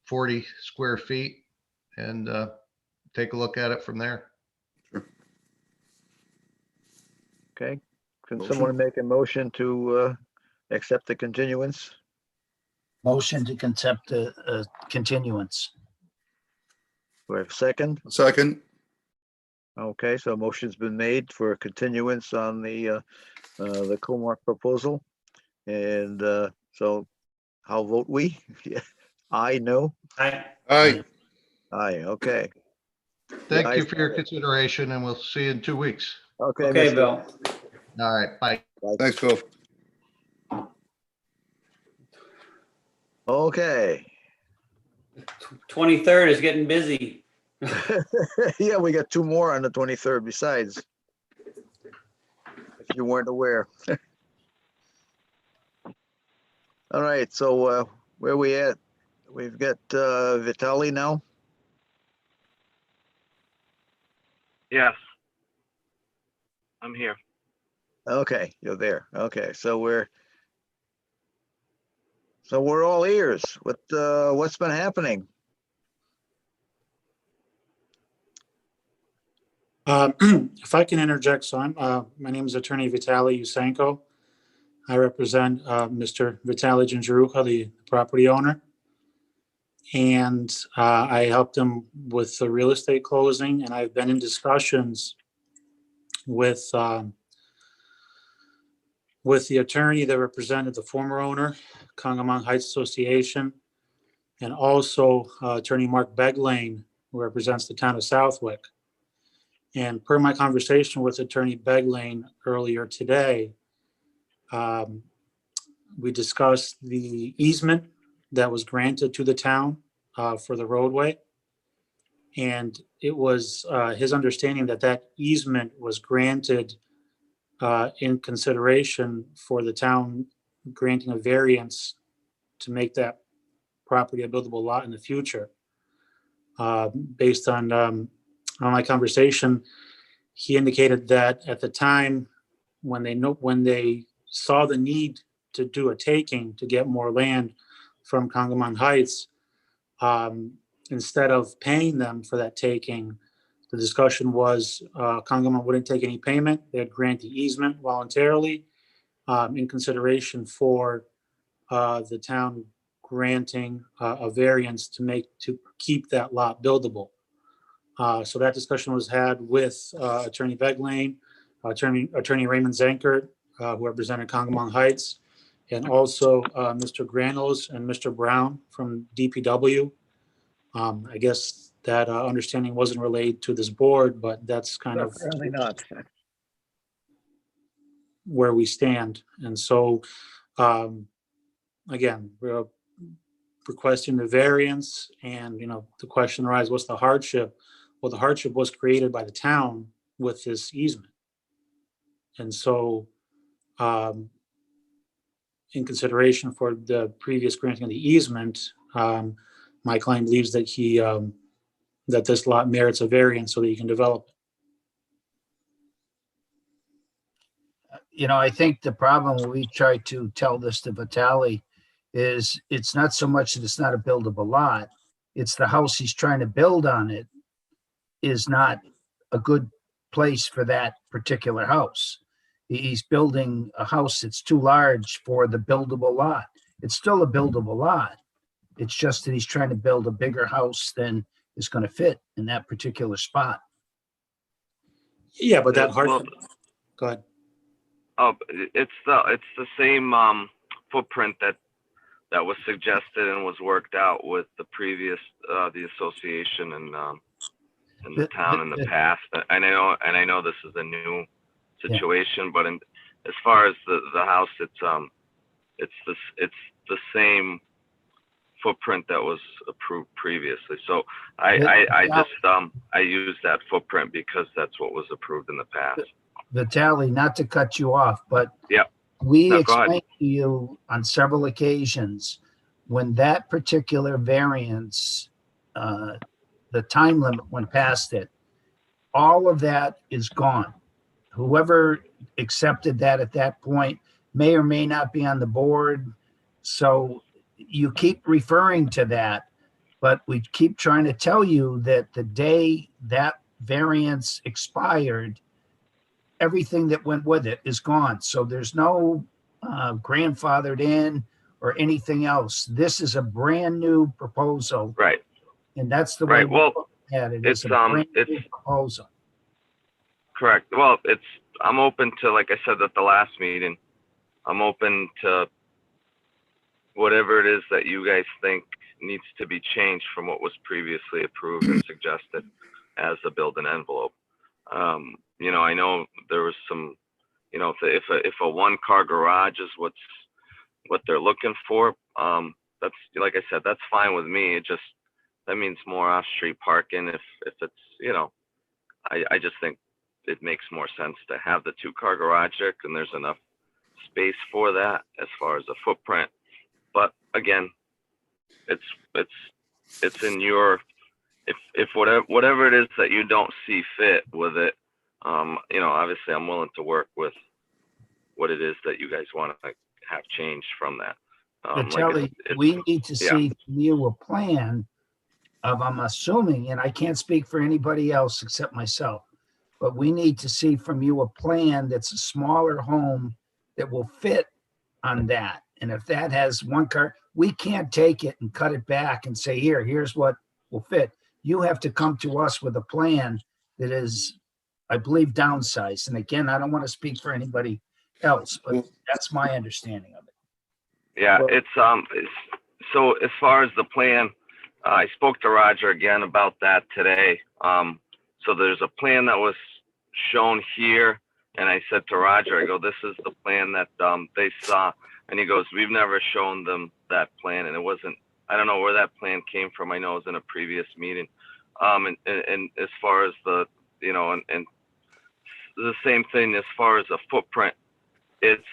40 square feet and take a look at it from there. Okay. Can Motion. someone make a motion to accept the continuance? Motion to accept a continuance. Do I have a second? Second, Okay, so a motion's been made for a continuance on the Comark proposal. And so how vote we? I know. I, aye, Aye, okay. Thank you ayes for your have it. consideration, and we'll see you in 2 weeks. Okay. okay, Mr. Bill. All right, bye. thanks, Phil. Okay. 23rd is getting busy. Yeah, we got 2 more on the 23rd besides. If you weren't aware. All right, so where we at? We've got Vitali now. Yes. I'm here. Okay, you're there. Okay, so we're all ears. What's been happening? If I can interject, so my name is Attorney Vitaly Usenko. I represent Mr. Vitaly Janjaruka, the property owner. And I helped him with the real estate closing, and I've been in discussions with the attorney that represented the former owner, Congamon Heights Association, and also Attorney Mark Beglane, who represents the town of Southwick. And per my conversation with Attorney Beglane earlier today, we discussed the easement that was granted to the town for the roadway. And it was his understanding that that easement was granted in consideration for the town granting a variance to make that property a buildable lot in the future. Based on my conversation, he indicated that at the time when they saw the need to do a taking to get more land from Congamon Heights, instead of paying them for that taking, the discussion was Congamon wouldn't take any payment. They'd grant the easement voluntarily in consideration for the town granting a variance to keep that lot buildable. So that discussion was had with Attorney Beglane, Attorney Raymond Zankert, who represented Congamon Heights, and also Mr. Granos and Mr. Brown from DPW. I guess that understanding wasn't relayed to this board, but that's kind of Apparently not. where we stand. And so, again, we're requesting the variance, and, the question arises, what's the hardship? Well, the hardship was created by the town with this easement. And so, in consideration for the previous granting of the easement, my client believes that that this lot merits a variance so that you can develop it. I think the problem when we try to tell this to Vitaly is it's not so much that it's not a buildable lot, it's the house he's trying to build on it is not a good place for that particular house. He's building a house that's too large for the buildable lot. It's still a buildable lot. It's just that he's trying to build a bigger house than is going to fit in that particular spot. Yeah, but that Well, hardship, go ahead. Oh, it's the same footprint that was suggested and was worked out with the previous the association and the town in the past. And I know this is a new situation, but as far as the house, it's the same footprint that was approved previously. So I use that footprint because that's what was approved in the past. Vitaly, not to cut you off, but we explained to you on several occasions when that particular variance, the time limit went past it, all of that is gone. Whoever accepted that at that point may or may not be on the board. So you keep referring to that, but we keep trying to tell you that the day that variance expired, everything that went with it is gone. So there's no grandfathered in or anything else. This is a brand new proposal. Right. And that's the way we look at it. It's a brand new proposal. Correct. Well, I'm open to, like I said at the last meeting, I'm open to whatever it is that you guys think needs to be changed from what was previously approved and suggested as a building envelope. I know there was some, if a one-car garage is what they're looking for, that's, like I said, that's fine with me. That means more off-street parking. If it's, I just think it makes more sense to have the two-car garage there, and there's enough space for that as far as the footprint. But again, it's in your, if whatever it is that you don't see fit with it, obviously I'm willing to work with what it is that you guys want to have changed from that. Vitaly, we need to see from you a plan of, I'm assuming, and I can't speak for anybody else except myself, but we need to see from you a plan that's a smaller home that will fit on that. And if that has one car, we can't take it and cut it back and say, here's what will fit. You have to come to us with a plan that is, I believe, downsized. And again, I don't want to speak for anybody else, but that's my understanding of it. Yeah, Well- so as far as the plan, I spoke to Roger again about that today. So there's a plan that was shown here, and I said to Roger, I go, this is the plan that they saw, and he goes, we've never shown them that plan, and it wasn't. I don't know where that plan came from. I know it was in a previous meeting. And as far as the, and the same thing as far as the footprint, it's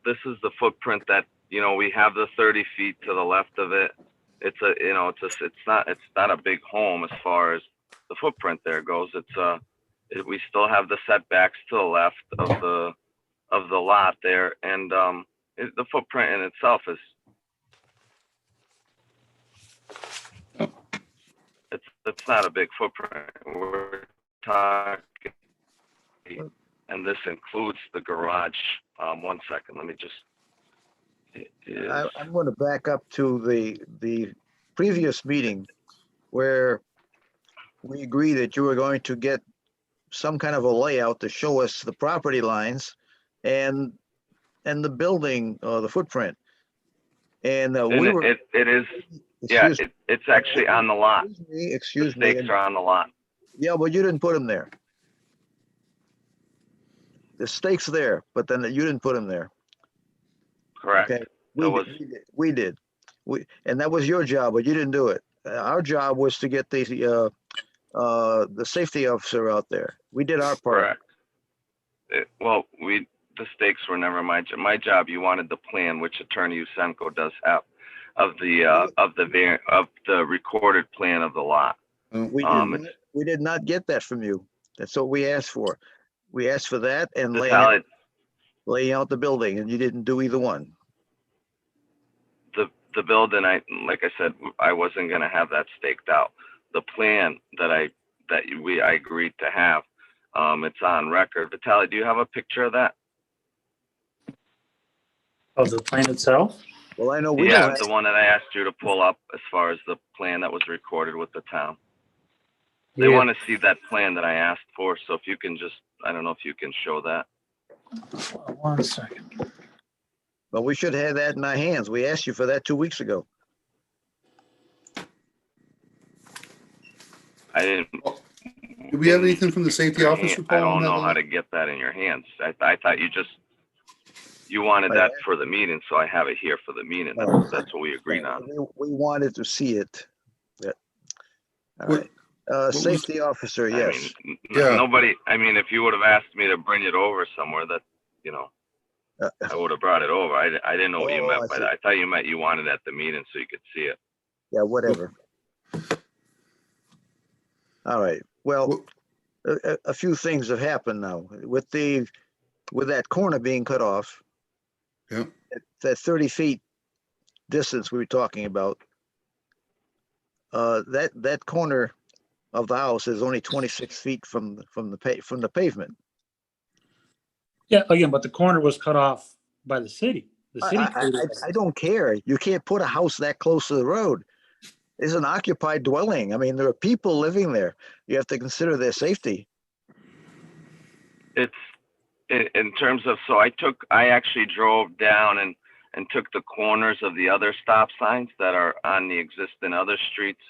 this is the footprint that we have the 30 feet to the left of it. It's it's not a big home as far as the footprint there goes. We still have the setbacks to the left of the lot there, and the footprint in itself is it's not a big footprint. We're talking, and this includes the garage. 1 second, let me just. I'm going to back up to the previous meeting where we agreed that you were going to get some kind of a layout to show us the property lines and the building, the footprint. And we were. It is. Yeah, it's actually on the lot. Excuse me. The stakes are on the lot. Yeah, but you didn't put them there. The stakes there, but then you didn't put them there. Correct. Okay. We did. And that was your job, but you didn't do it. Our job was to get the safety officer out there. We did our part. Correct. The stakes were never my job. My job, you wanted the plan, which Attorney Usenko does have, of the recorded plan of the lot. We did not get that from you. That's what we asked for. We asked for that and laying out the building, and you didn't do either one. The building, like I said, I wasn't going to have that staked out. The plan that I agreed to have, it's on record. Vitaly, do you have a picture of that? Of the plan itself? Well, I know the one that I asked you to pull up as far as the plan that was recorded with the town. They want to see that plan that I asked for. So if you can just, I don't know if you can show that. 1 second. But we should have that in our hands. We asked you for that 2 weeks ago. I didn't. Do we have anything from the safety officer? I don't know how to get that in your hands. I thought you wanted that for the meeting, so I have it here for the meeting. That's what we agreed on. We wanted to see it. Yeah. All right. Safety officer, yes. Nobody. I mean, if you would have asked me to bring it over somewhere, that I would have brought it over. I didn't know what you meant by that. I thought you meant you wanted it at the meeting so you could see it. Yeah, whatever. All right. Well, a few things have happened now with that corner being cut off. Yeah. That 30 feet distance we were talking about. That corner of the house is only 26 feet from the pavement. Yeah, again, but the corner was cut off by the city. The city. I don't care. You can't put a house that close to the road. It's an occupied dwelling. I mean, there are people living there. You have to consider their safety. It's in terms of, so I actually drove down and took the corners of the other stop signs that are on the existing other streets.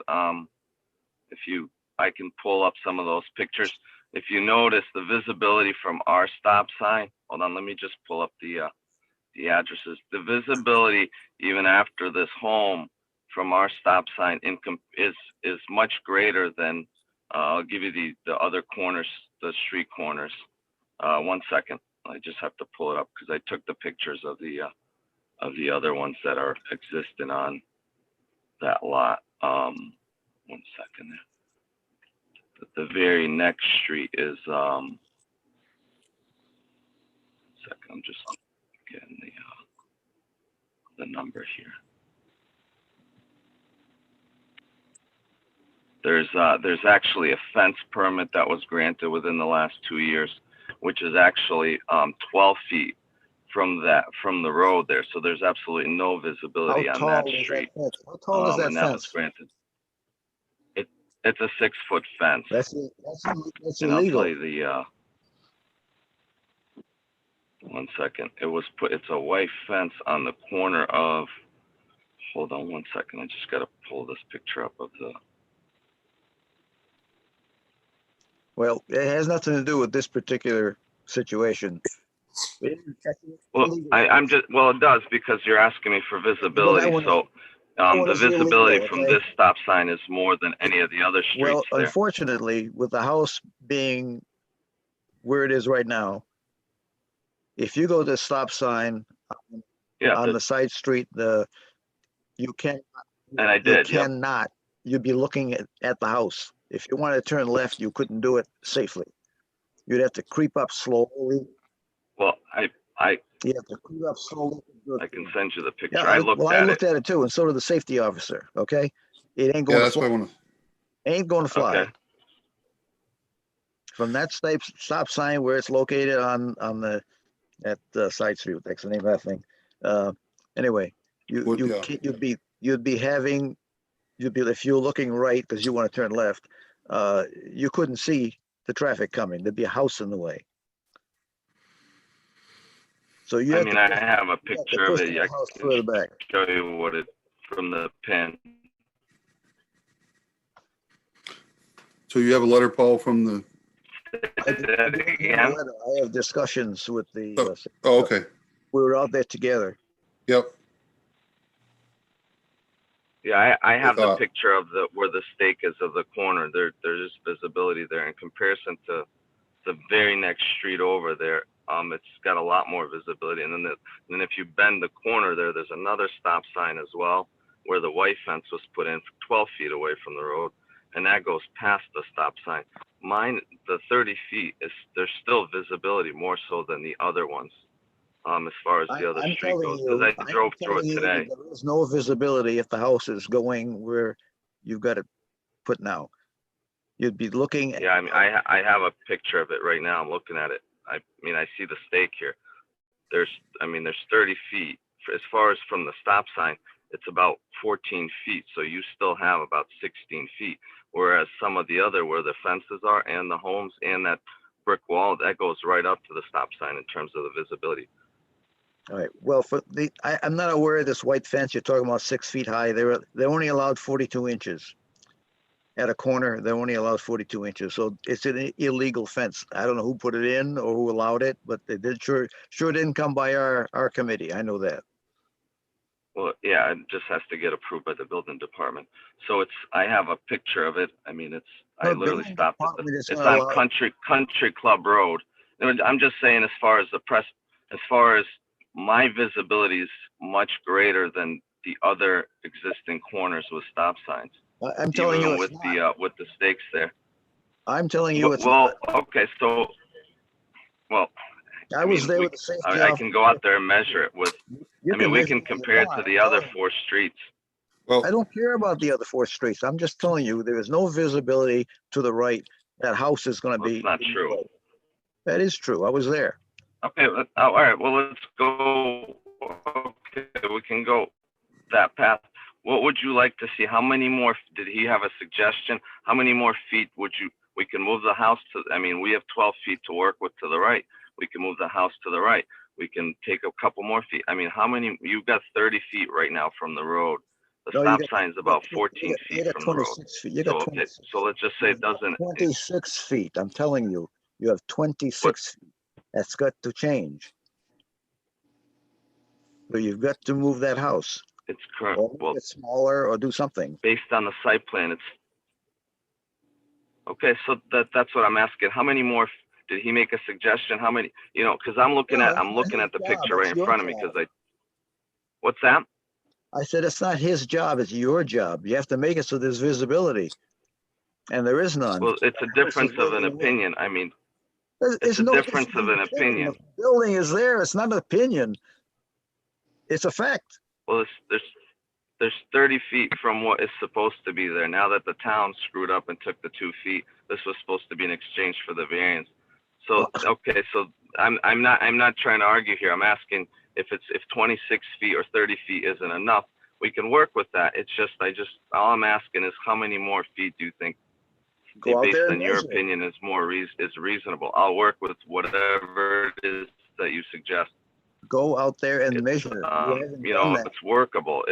I can pull up some of those pictures. If you notice the visibility from our stop sign, hold on, let me just pull up the addresses. The visibility, even after this home, from our stop sign is much greater than, I'll give you the other corners, the street corners. 1 second, I just have to pull it up because I took the pictures of the other ones that are existing on that lot. 1 second there. The very next street is, second, I'm just getting the number here. There's actually a fence permit that was granted within the last 2 years, which is actually 12 feet from the road there. So there's absolutely no How visibility on tall that is that street. fence? How tall is that And that was fence? granted. It's a 6-foot fence. That's And I'll tell illegal. you one second. It's a white fence on the corner of, hold on one second. I just got to pull this picture up of the, Well, it has nothing to do with this particular situation. well, it does because you're asking me for visibility. one is- So one the is illegal, visibility from okay? this stop sign is more than any of the other Well, streets there. unfortunately, with the house being where it is right now, if you go to the stop sign Yeah, on the side street, you can, and I you did. Yep. cannot, you'd be looking at the house. If you wanted to turn left, you couldn't do it safely. You'd have to creep up slowly. Well, I You have to creep up slowly. can send you the picture. Yeah, I looked I at looked it. at it too, and so did the safety officer, okay? It ain't Yeah, going to that's why I fly. want to, Ain't going to fly. Okay. From that stop sign where it's located at side street, that's the name of that thing. Anyway, Would- yeah. you'd be if you're looking right because you want to turn left, you couldn't see the traffic coming. There'd be a house in the way. So you I have mean, to I push- have a you have to picture push of it. the I house can further back. show you what it from the pen. so you have a letter, Paul, from the, I did- I didn't have a Again? letter. I have discussions with the, oh, okay, we were out there together. yep, Yeah, I have the thought. picture of where the stake is of the corner. There's just visibility there in comparison to the very next street over there. It's got a lot more visibility. And then if you bend the corner there's another stop sign as well, where the white fence was put in 12 feet away from the road, and that goes past the stop sign. Mine, the 30 feet there's still visibility more so than the other ones. As far as the other I'm street telling goes, you, because I drove through it today. There is no visibility if the house is going where you've got it put now. You'd be looking. Yeah, I mean, I have a picture of it right now. I'm looking at it. I mean, I see the stake here. There's 30 feet. As far as from the stop sign, it's about 14 feet. So you still have about 16 feet. Whereas some of the other, where the fences are and the homes and that brick wall, that goes right up to the stop sign in terms of the visibility. All right, well, I'm not aware of this white fence. You're talking about 6 feet high. They're only allowed 42 inches. At a corner, they're only allowed 42 inches. So it's an illegal fence. I don't know who put it in or who allowed it, but they did sure didn't come by our committee. I know that. Well, yeah, it just has to get approved by the building department. So I have a picture of it. I mean, I No, literally building stopped at department is it's gonna on allow- Country Club Road. And I'm just saying, as far as my visibility is much greater than the other existing corners with stop signs. I'm telling you, Even it's with not. with the stakes there. I'm telling you, it's Well, not. okay, so, well, I was there with the safety I can go out there and measure it with, You I mean, we measure can what you compare it want. to the other 4 streets. well, I don't care about the other 4 streets. I'm just telling you, there is no visibility to the right. That house is going to Well, be. it's not true. That is true. I was there. Okay, all right, well, let's go, okay, we can go that path. What would you like to see? How many more, did he have a suggestion? How many more feet we can move the house to, I mean, we have 12 feet to work with to the right. We can move the house to the right. We can take a couple more feet. I mean, how many, you've got 30 feet right now from the road. The No, stop sign is about 14 you feet got from the road. 26 feet. You So, got okay, 26. so let's just say it doesn't, 26 feet. I'm telling you, you have 26 feet. That's got to change. So you've got to move that house. it's current, Or well, make it smaller or do something. based on the site plan, it's, okay, so that's what I'm asking. How many more, did he make a suggestion? How many, because I'm looking No, at that's not his the job. picture right That's in your front of me, job. because what's that? I said, it's not his job, it's your job. You have to make it so there's visibility. And there is none. Well, it's a difference of an opinion. I mean, it's a no difference of an opinion. The building is there. It's not an opinion. It's a fact. well, there's 30 feet from what is supposed to be there. Now that the town screwed up and took the 2 feet, this was supposed to be in exchange for the variance. So, okay, so I'm not trying to argue here. I'm asking if 26 feet or 30 feet isn't enough, we can work with that. It's just, all I'm asking is how many more feet do you think, Go out based there on and your measure it. opinion, is reasonable? I'll work with whatever it is that you suggest. Go out there and It's, measure it. You haven't you done know, that. it's workable.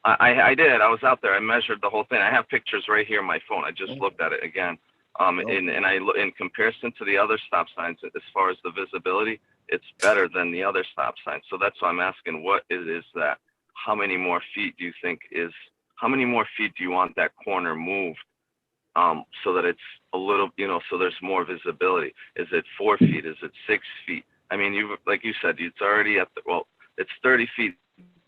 I did. I was out there. I measured the whole thing. I have pictures right here on my phone. I just looked at it again. In comparison to the other stop signs, as far as the visibility, it's better than the other stop signs. So that's why I'm asking, what it is that, how many more feet do you think how many more feet do you want that corner moved? So that it's a little, so there's more visibility. Is it 4 feet? Is it 6 feet? I mean, like you said, it's already it's 30 feet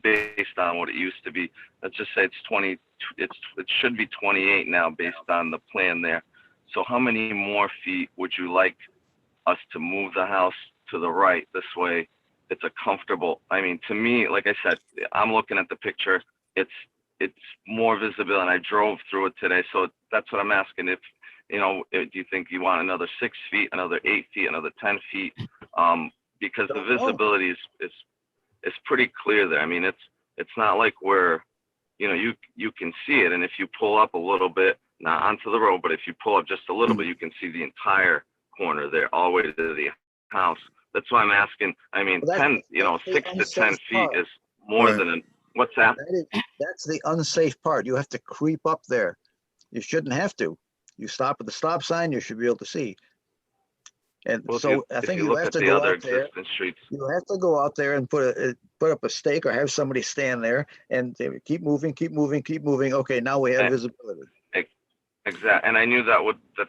based on what it used to be. Let's just say it's 20, it should be 28 now based on the plan there. So how many more feet would you like us to move the house to the right? This way it's a comfortable, I mean, to me, like I said, I'm looking at the picture, it's more visible, and I drove through it today. So that's what I'm asking. If, do you think you want another 6 feet, another 8 feet, another 10 feet? Because the visibility is pretty clear there. I mean, it's not like where, you can see it. And if you pull up a little bit, not onto the road, but if you pull up just a little bit, you can see the entire corner there, all the way to the house. That's why I'm asking. I mean, Well, 10, that's the 6 to 10 unsafe feet part. is more Right. than what's that? That's the unsafe part. You have to creep up there. You shouldn't have to. You stop at the stop sign, you should be able to see. And Well, so I if think you you look have at to the go other out there. existing streets, You have to go out there and put up a stake or have somebody stand there and they keep moving, keep moving, keep moving. Okay, now we have Okay. visibility. exact, and I knew that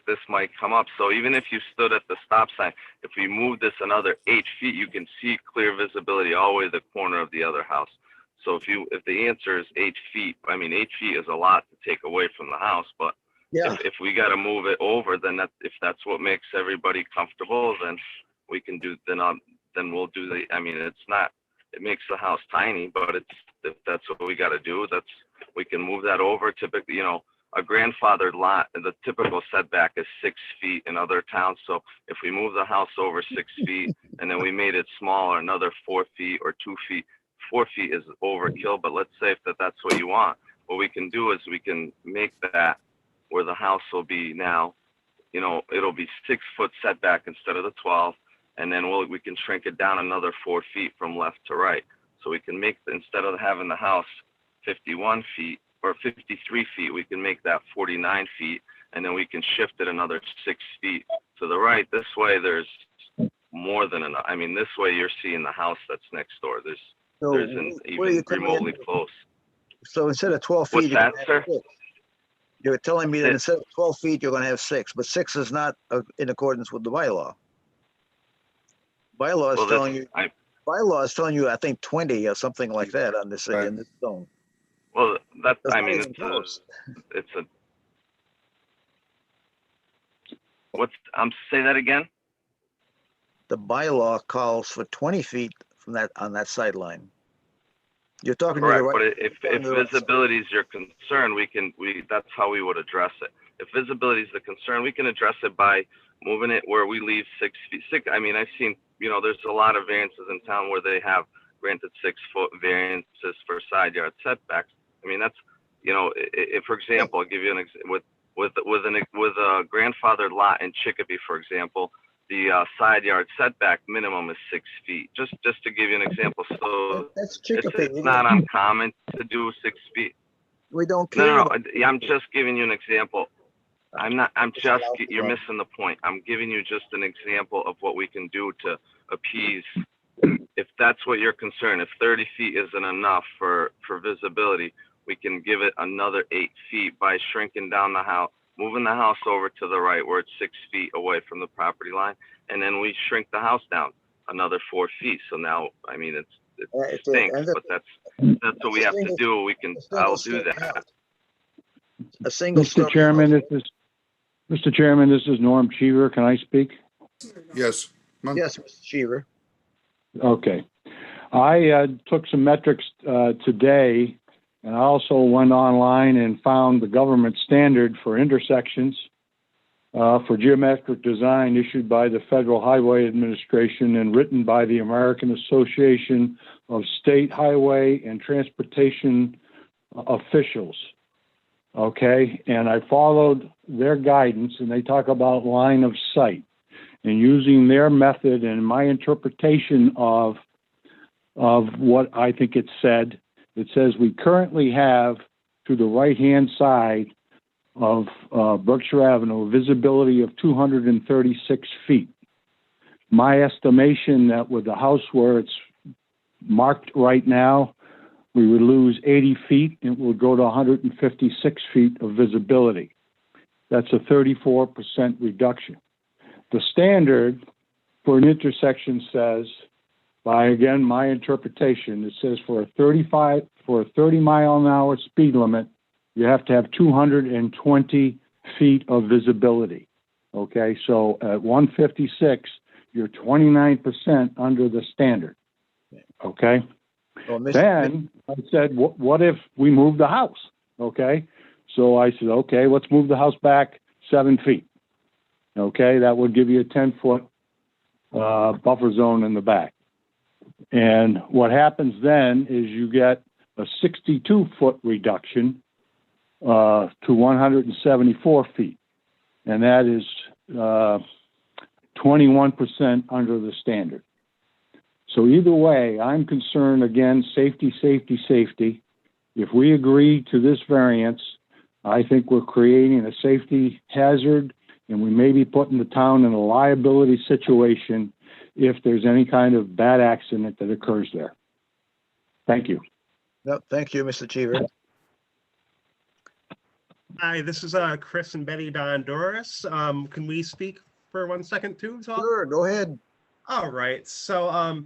this might come up. So even if you stood at the stop sign, if we move this another 8 feet, you can see clear visibility all the way to the corner of the other house. So if the answer is 8 feet, I mean, 8 feet is a lot to take away from the house, but Yeah, if we got to move it over, then if that's what makes everybody comfortable, then we can do, then we'll do I mean, it makes the house tiny, but if that's what we got to do, we can move that over. Typically, a grandfathered lot, the typical setback is 6 feet in other towns. So if we move the house over 6 feet and then we made it smaller, another 4 feet or 2 feet, 4 feet is overkill, but let's say that's what you want. What we can do is we can make that where the house will be now, it'll be 6 foot setback instead of the 12. And then we can shrink it down another 4 feet from left to right. So we can make, instead of having the house 51 feet or 53 feet, we can make that 49 feet. And then we can shift it another 6 feet to the right. This way there's more than enough. I mean, this way you're seeing the house that's next door. There so isn't where are you even coming remotely in? close. So instead of 12 feet, What's you're that, gonna sir? have 6. You're telling me that It- instead of 12 feet, you're gonna have 6, but 6 is not in accordance with the bylaw. Bylaw is Well, telling you, I, I think 20 or something like that on this, Right. in this zone. well, That's I not mean, even close. say that again? The bylaw calls for 20 feet from on that sideline. You're talking to the Correct, right. but if talking to the right side. visibility is your concern, that's how we would address it. If visibility is the concern, we can address it by moving it where we leave 6 feet. I mean, I've seen, there's a lot of variances in town where they have granted 6 foot variances for side yard setbacks. I mean, that's, if, for example, I'll give you an example with a grandfathered lot in Chicopee, for example, the side yard setback minimum is 6 feet. Just to give you an example, so That's Chicopee. it's not uncommon to do 6 feet. We don't care. No, about- I'm just giving you an example. You're Yeah. missing the point. I'm giving you just an example of what we can do to appease, if that's what you're concerned. If 30 feet isn't enough for visibility, we can give it another 8 feet by shrinking down the house, moving the house over to the right where it's 6 feet away from the property line. And then we shrink the house down another 4 feet. So now, I mean, it stinks, but that's what we have to do. I'll do that. A single Mr. story Chairman, house. Mr. Chairman, this is Norm Cheever. Can I speak? Yes. Come on. Yes, Mr. Cheever. Okay. I took some metrics today, and I also went online and found the government standard for intersections. for geometric design issued by the Federal Highway Administration and written by the American Association of State Highway and Transportation Officials. Okay, and I followed their guidance, and they talk about line of sight, and using their method and my interpretation of what I think it said. It says we currently have to the right-hand side of Berkshire Avenue a visibility of 236 feet. My estimation that with the house where it's marked right now, we would lose 80 feet and it would go to 156 feet of visibility. That's a 34% reduction. The standard for an intersection says, by again my interpretation, it says for a 30 mile an hour speed limit, you have to have 220 feet of visibility. Okay, so at 156, you're 29% under the standard. Okay. Well, Then I said, what if we move the house? Okay. So I said, okay, let's move the house back 7 feet. Okay, that would give you a 10-foot buffer zone in the back. And what happens then is you get a 62-foot reduction to 174 feet. And that is 21% under the standard. So either way, I'm concerned, again, safety, safety, safety. If we agree to this variance, I think we're creating a safety hazard, and we may be putting the town in a liability situation if there's any kind of bad accident that occurs there. Thank you. No, thank you, Mr. Cheever. Hi, this is Chris and Betty Don Doris. Can we speak for 1 second too? Sure, go ahead. All right. So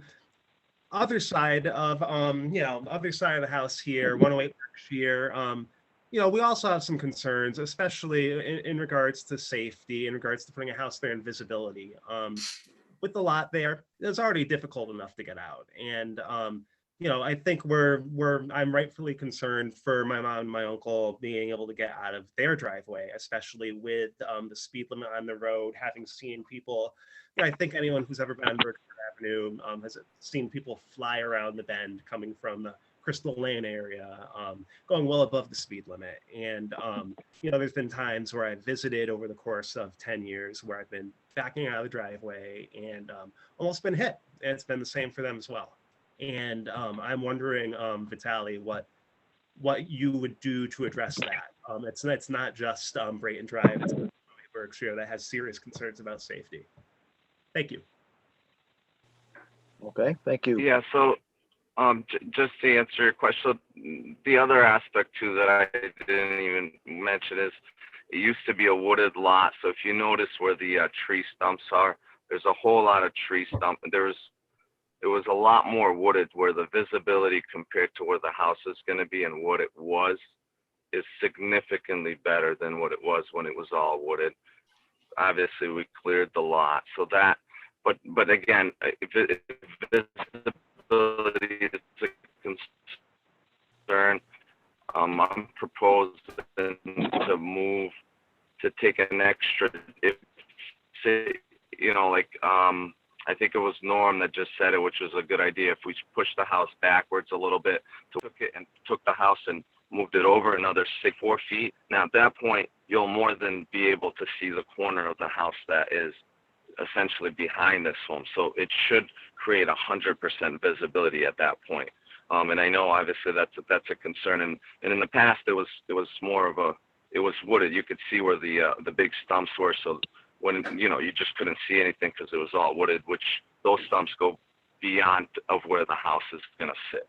other side of other side of the house here, 108 Berkshire, we also have some concerns, especially in regards to safety, in regards to putting a house there and visibility. With the lot there, it's already difficult enough to get out. And I think I'm rightfully concerned for my mom and my uncle being able to get out of their driveway, especially with the speed limit on the road, having seen people. I think anyone who's ever been on Berkshire Avenue has seen people fly around the bend coming from the Crystal Lane area, going well above the speed limit. And, there's been times where I've visited over the course of 10 years where I've been backing out of the driveway and almost been hit. And it's been the same for them as well. And I'm wondering, Vitaly, what you would do to address that. It's not just Brayton Drive, it's Berkshire that has serious concerns about safety. Thank you. Okay, thank you. Yeah, so just to answer your question, the other aspect too that I didn't even mention is it used to be a wooded lot. So if you notice where the tree stumps are, there's a whole lot of tree stump. It was a lot more wooded, where the visibility compared to where the house is going to be and what it was is significantly better than what it was when it was all wooded. Obviously, we cleared the lot, so that. But again, if visibility is a concern, I'm proposing to move to take an extra. I think it was Norm that just said it, which was a good idea. If we push the house backwards a little bit, took the house and moved it over another 4 feet. Now at that point, you'll more than be able to see the corner of the house that is essentially behind this home. So it should create 100% visibility at that point. And I know obviously that's a concern. And in the past, it was more of it was wooded. You could see where the big stumps were. So when you just couldn't see anything because it was all wooded, which those stumps go beyond of where the house is going to sit.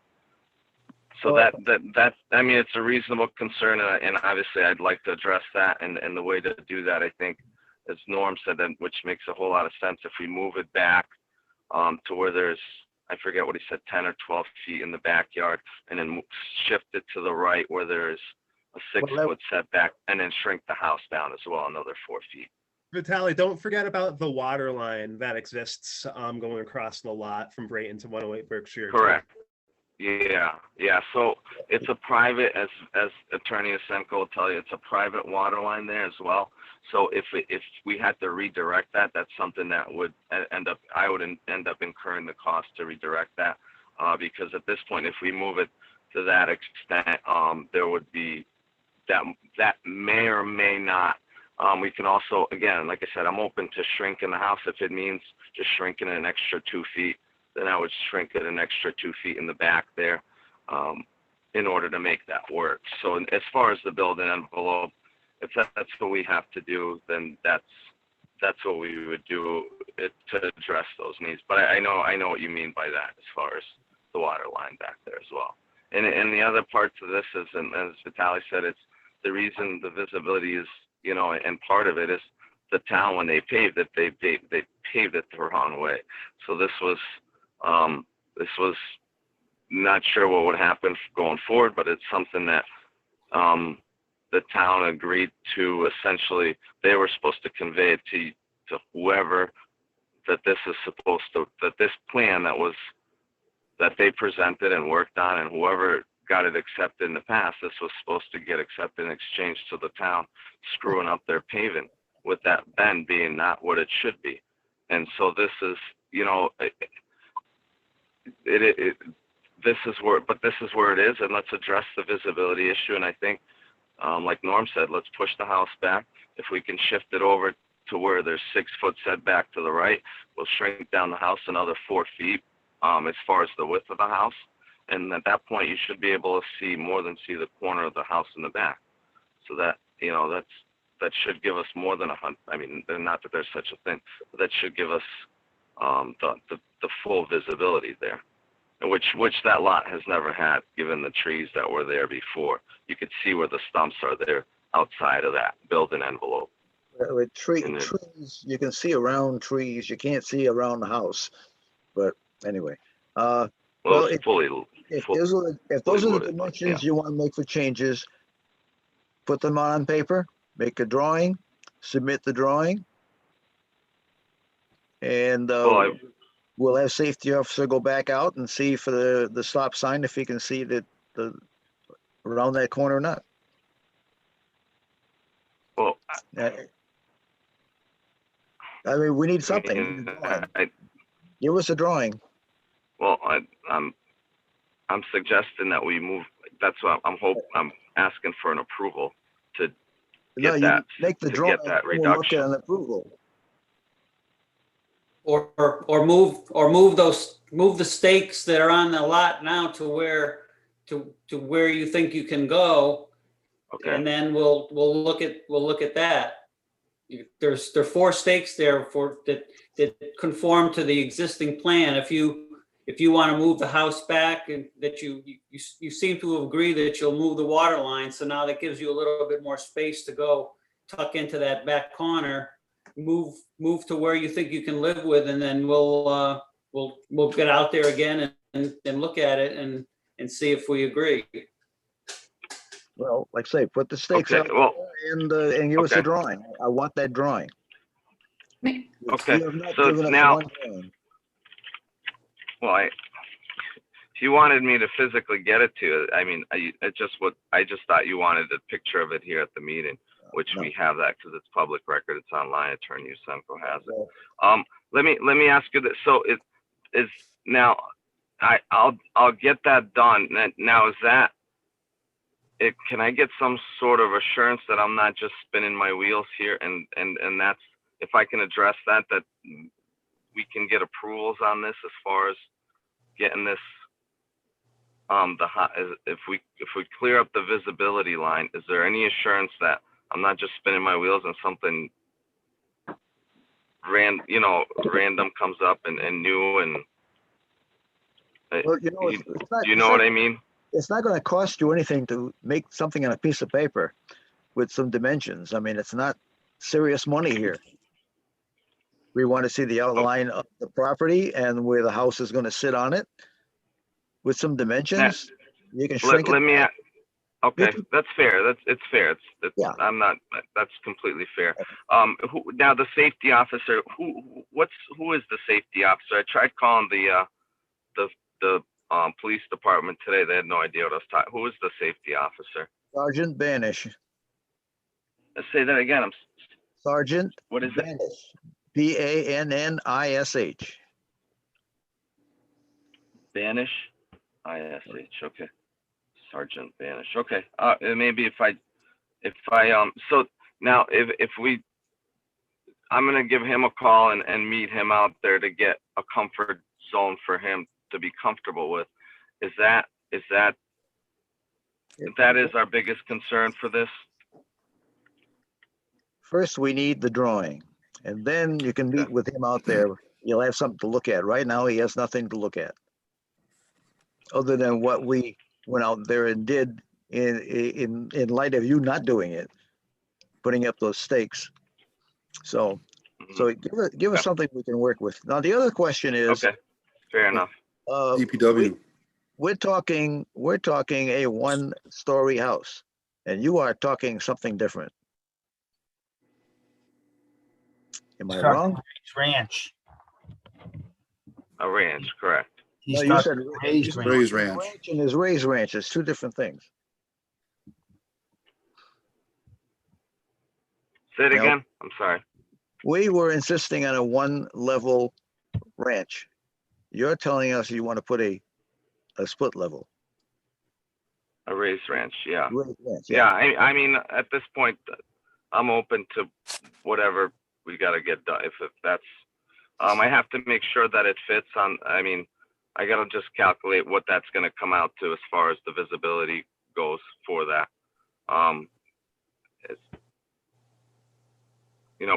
So that I mean, it's a reasonable concern, and obviously I'd like to address that. And the way to do that, I think, as Norm said, that which makes a whole lot of sense, if we move it back to where there's, I forget what he said, 10 or 12 feet in the backyard, and then shift it to the right where there's a 6-foot setback, and then shrink the house down as well, another 4 feet. Vitaly, don't forget about the water line that exists going across the lot from Brayton to 108 Berkshire. Correct. Yeah. So it's a private, as Attorney Asenko will tell you, it's a private water line there as well. So if we had to redirect that, that's something that would I would end up incurring the cost to redirect that, because at this point, if we move it to that extent, there would be that may or may not. We can also, again, like I said, I'm open to shrinking the house. If it means just shrinking it an extra 2 feet, then I would shrink it an extra 2 feet in the back there, in order to make that work. So as far as the building envelope, if that's what we have to do, then that's what we would do to address those needs. But I know what you mean by that as far as the water line back there as well. And the other parts of this is, and as Vitaly said, it's the reason the visibility is, and part of it is the town, when they paved it, they paved it the wrong way. So this was not sure what would happen going forward, but it's something that the town agreed to. Essentially, they were supposed to convey it to whoever that this plan that they presented and worked on, and whoever got it accepted in the past, this was supposed to get accepted in exchange to the town screwing up their paving, with that bend being not what it should be. And so this is, this is where it is, and let's address the visibility issue. And I think, like Norm said, let's push the house back. If we can shift it over to where there's 6 foot setback to the right, we'll shrink down the house another 4 feet, as far as the width of the house. And at that point, you should be able to see more than see the corner of the house in the back. So that, that should give us more than 100. I mean, not that there's such a thing, but that should give us the full visibility there, which that lot has never had, given the trees that were there before. You could see where the stumps are there outside of that building envelope. With trees, you can see around trees. You can't see around the house. But anyway, if those are the dimensions you want to make for changes, put them on paper, make a drawing, submit the drawing, and we'll have safety officer go back out and see for the stop sign if he can see that around that corner or not. Well, I mean, we need something. Give us a drawing. Well, I'm suggesting that we move. That's what I'm asking for an approval to get that. Make the drawing. Get that We'll look reduction. at an approval. Or move the stakes that are on the lot now to where you think you can go. Okay. And then we'll look at that. There are 4 stakes there that conform to the existing plan. If you want to move the house back, and that you seem to agree that you'll move the water line, so now that gives you a little bit more space to go tuck into that back corner, move to where you think you can live with, and then we'll get out there again and look at it and see if we agree. Well, like I say, put the stakes Okay, out well, and give us a okay. drawing. I want that drawing. Okay. You have not So given us now, one drawing. well, if you wanted me to physically get it to you, I mean, I just thought you wanted a picture of it here at the meeting, which No. we have that because it's public record. It's online. Attorney Usenko has it. Let me ask you this. So it is now. I'll get that done. Now is that it? Can I get some sort of assurance that I'm not just spinning my wheels here, and that's, if I can address that we can get approvals on this as far as getting this if we clear up the visibility line, is there any assurance that I'm not just spinning my wheels and something random comes up and new and Well, it's not, you know what I mean? It's not going to cost you anything to make something on a piece of paper with some dimensions. I mean, it's not serious money here. We want to see the outline of the property and where the house is going to sit on it with some dimensions. You can shrink it. Okay, that's fair. It's fair. Yeah. That's completely fair. Now the safety officer, who is the safety officer? I tried calling the police department today. They had no idea what I was talking. Who was the safety officer? Sergeant Banish. Say that again. Sergeant What is it? Banish. Bannish. Banish? ISH, okay. Sergeant Banish, okay. Maybe so now I'm gonna give him a call and meet him out there to get a comfort zone for him to be comfortable with. That is our biggest concern for this? First, we need the drawing, and then you can meet with him out there. You'll have something to look at. Right now, he has nothing to look at, other than what we went out there and did in light of you not doing it, putting up those stakes. So give us something we can work with. Now, the other question is, okay, fair enough. DPW. We're talking a one-story house, and you are talking something different. Am I wrong? Ranch. A ranch, correct. He's No, you not said raised ranch. Raised ranch. ranch and his raised ranch. It's two different things. Say it Now- again. I'm sorry. We were insisting on a one-level ranch. You're telling us you want to put a split level. A raised ranch, yeah. Raised ranch, Yeah, I mean, at this point, I'm open to whatever we got to get done. If that's, I have to make sure that it fits on. I mean, I got to just calculate what that's going to come out to as far as the visibility goes for that.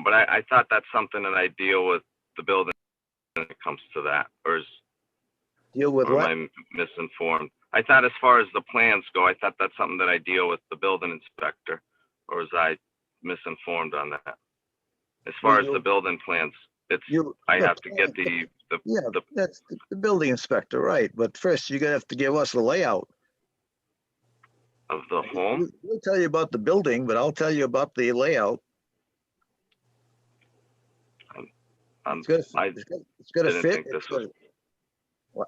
But I thought that's something that I deal with the building when it comes to that, or Deal with what? am I misinformed? I thought as far as the plans go, I thought that's something that I deal with the building inspector, or was I misinformed on that? As far as the building plans, I have to get that's the building inspector, right? But first, you're gonna have to give us the layout of the home. We'll tell you about the building, but I'll tell you about the layout. It's gonna didn't fit. think this was. Well,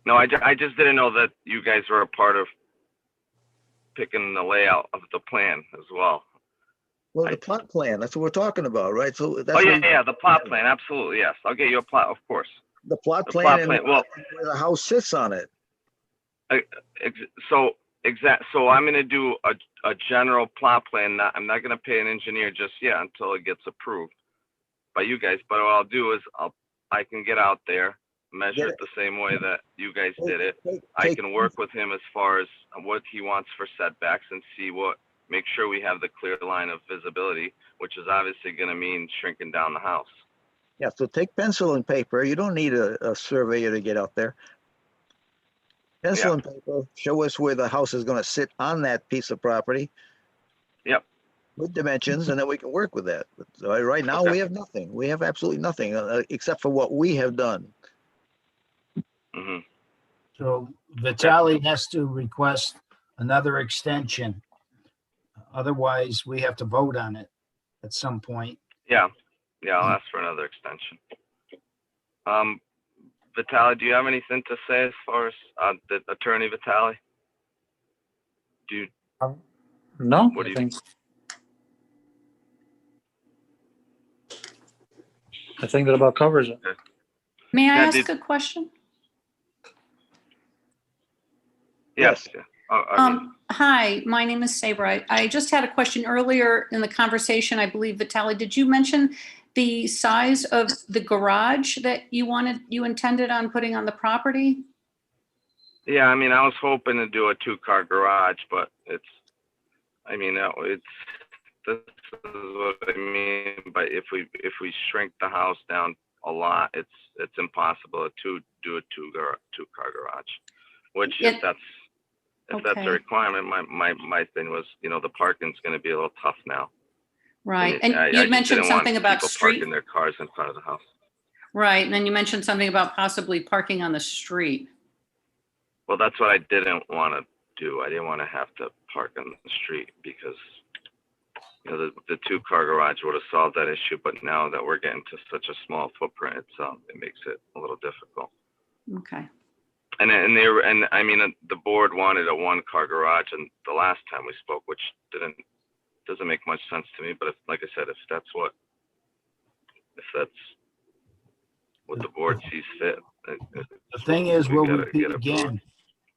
No, I just didn't know that you guys were a part of picking the layout of the plan as well. Well, the plot plan, that's what we're talking about, right? So that's The plot plan, absolutely, yes. I'll get you a plot, of course. the plot The plan plot and plan, well, where the house sits on it. So I'm gonna do a general plot plan. I'm not gonna pay an engineer just yet until it gets approved by you guys. But what I'll do is I can get out there, measure it the same way that you guys did it. I can work with him as far as what he wants for setbacks and make sure we have the clear line of visibility, which is obviously going to mean shrinking down the house. Yeah, so take pencil and paper. You don't need a surveyor to get out there. Pencil and paper, show us where the house is going to sit on that piece of property. Yep. With dimensions, and then we can work with that. But right now, we have nothing. We have absolutely nothing except for what we have done. Mm-hmm. So Vitale has to request another extension. Otherwise, we have to vote on it at some point. Yeah, I'll ask for another extension. Vitale, do you have anything to say as far as the attorney Vitale? No, What do you I think that about covers it. May I Yeah, ask a question? Yes. Hi, my name is Sabra. I just had a question earlier in the conversation. I believe, Vitale, did you mention the size of the garage that you intended on putting on the property? Yeah, I mean, I was hoping to do a 2-car garage, but this is what I mean. But if we shrink the house down a lot, it's impossible to do a 2-car garage. Which if that's a requirement, my thing was, the parking's going to be a little tough now. Right, and you mentioned something about people street. parking their cars in front of the house. Right, and then you mentioned something about possibly parking on the street. Well, that's what I didn't want to do. I didn't want to have to park on the street because, the 2-car garage would have solved that issue. But now that we're getting to such a small footprint, it makes it a little difficult. Okay. And I mean, the board wanted a 1-car garage, and the last time we spoke, which doesn't make much sense to me. But if, like I said, if that's what the board sees fit. The thing is, we we'll gotta repeat get approved. again,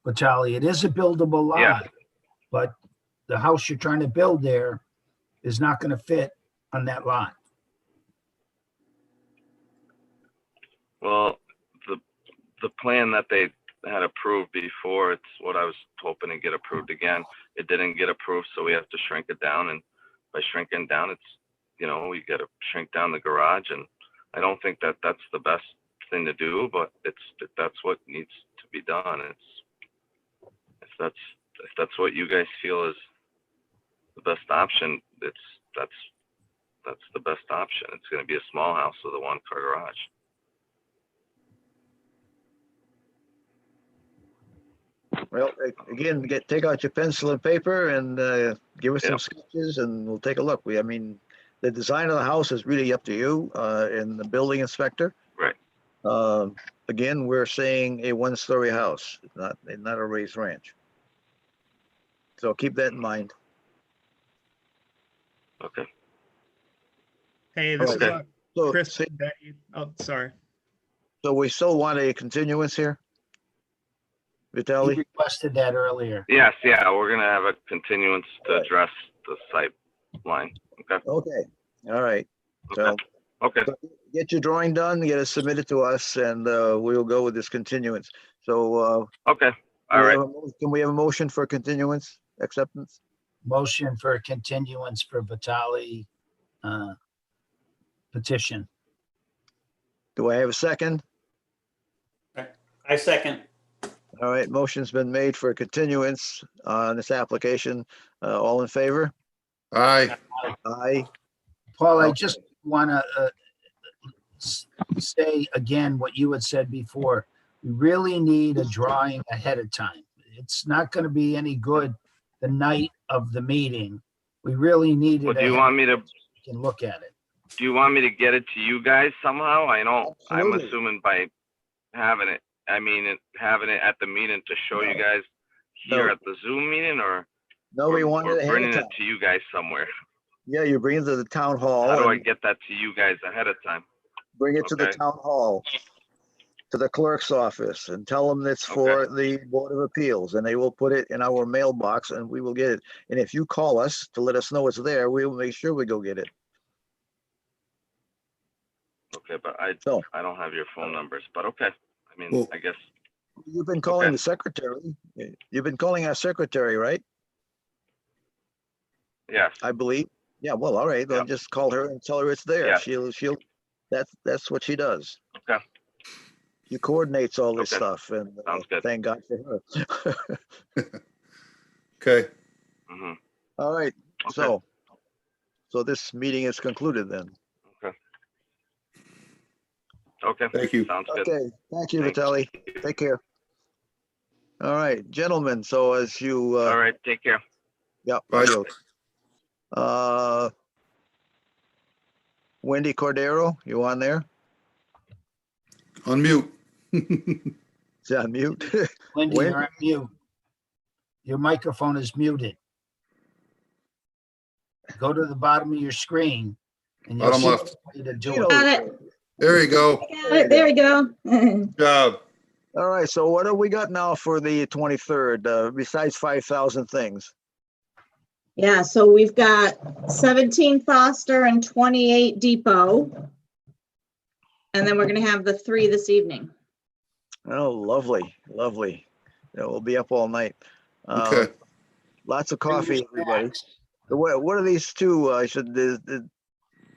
Vitale, it is a buildable lot. Yeah. But the house you're trying to build there is not gonna fit on that lot. Well, the plan that they had approved before, it's what I was hoping to get approved again. It didn't get approved, so we have to shrink it down. And by shrinking down, it's, we got to shrink down the garage. And I don't think that that's the best thing to do, but if that's what needs to be done. If that's what you guys feel is the best option, that's the best option. It's going to be a small house with a 1-car garage. Well, again, take out your pencil and paper and give us some sketches and we'll take a look. I mean, the design of the house is really up to you and the building inspector. Right. Again, we're saying a 1-story house, not a raised ranch. So keep that in mind. Okay. Hey, this Okay. is Chris. Oh, sorry. So we still want a continuance here? He Vitaly? requested that earlier. Yes, yeah, we're gonna have a continuance to address the site line. Okay. Okay, all right. So Okay. get your drawing done, get it submitted to us, and we'll go with this continuance. So. Okay. All right. Can we have a motion for continuance acceptance? Motion for a continuance for Vitale petition. Do I have a second? I second. All right, motion's been made for continuance on this application. All in favor? Aye. Aye. Paul, I Okay. just want to say again what you had said before. We really need a drawing ahead of time. It's not going to be any good the night of the meeting. We really need it. Well, do you ahead want me to? so we can look at it. Do you want me to get it to you guys somehow? I know. I'm Absolutely. assuming by having it. I mean, having it at the meeting to show you guys here No. at the Zoom meeting, or No, we want it or ahead bringing of it time. to you guys somewhere. Yeah, you bring it to the town hall. How do I and get that to you guys ahead of time? Bring it to the Okay. town hall, to the clerk's office, and tell them it's for the Board of Appeals, and they will put it in our mailbox and we will get it. And if you call us to let us know it's there, we will make sure we go get it. Okay, but So- I don't have your phone numbers, but okay. I mean, Well- I guess. You've been calling Okay. the secretary. You've been calling our secretary, right? Yes. I believe. Yeah, well, all right, then Yep. just call her and tell her it's there. Yeah. She'll, that's what she does. Okay. She coordinates all this Okay. stuff and Sounds good. thank God for her. Okay. Mm-hmm. All right, Okay. so this meeting is concluded then. Okay. Thank you. Sounds good. Okay, thank you, Thanks. Vitaly. Take care. All right, gentlemen, so as you, All right. Take care. yeah. Bye. adios. Wendy Cordero, you on there? Unmute. Is that on mute? Wendy, When- you're on mute. Your microphone is muted. Go to the bottom of your screen and you'll Bottom see left. the way to do You it. know, it. There you go. There we go. Good job. All right, so what have we got now for the 23rd, besides 5,000 things? Yeah, so we've got 17 Foster and 28 Depot. And then we're gonna have the 3 this evening. Oh, lovely, lovely. Yeah, we'll be up all night. Okay. Lots of coffee, everybody. What are these two?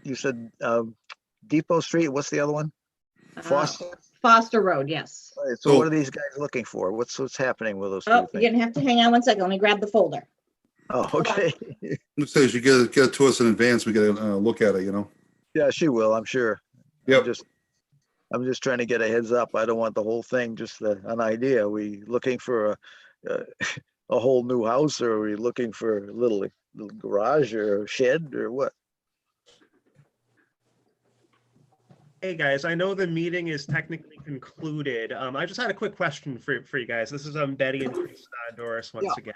You said Depot Street, what's the other one? Foster? Foster Road, yes. All right, so what are these guys looking for? What's happening with those two Oh, you're things? gonna have to hang on one second. Let me grab the folder. Oh, okay. Let's say you get it to us in advance. We get to look at it, Yeah, she will, I'm sure. Yep. I'm just trying to get a heads up. I don't want the whole thing, just an idea. Are we looking for a whole new house, or are we looking for a little garage or shed or what? Hey guys, I know the meeting is technically concluded. I just had a quick question for you guys. This is Betty and Doris once again.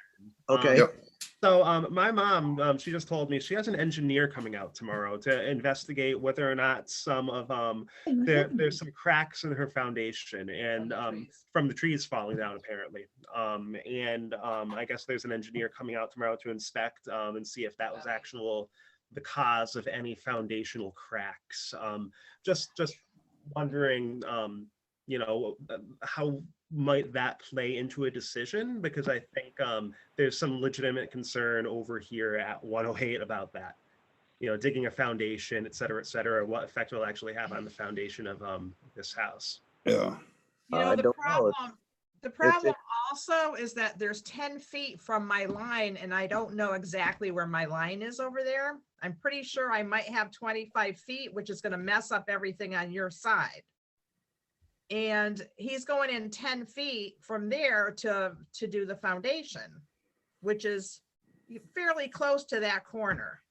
Okay. Yep. So my mom, she just told me she has an engineer coming out tomorrow to investigate whether or not some of there's some cracks in her foundation and from the trees falling down apparently. I guess there's an engineer coming out tomorrow to inspect and see if that was the cause of any foundational cracks. Just wondering, how might that play into a decision? Because I think there's some legitimate concern over here at 108 about that. Digging a foundation, et cetera, what effect will actually have on the foundation of this house. Yeah. The problem also is that there's 10 feet from my line and I don't know exactly where my line is over there. I'm pretty sure I might have 25 feet, which is going to mess up everything on your side. And he's going in 10 feet from there to do the foundation, which is fairly close to that corner.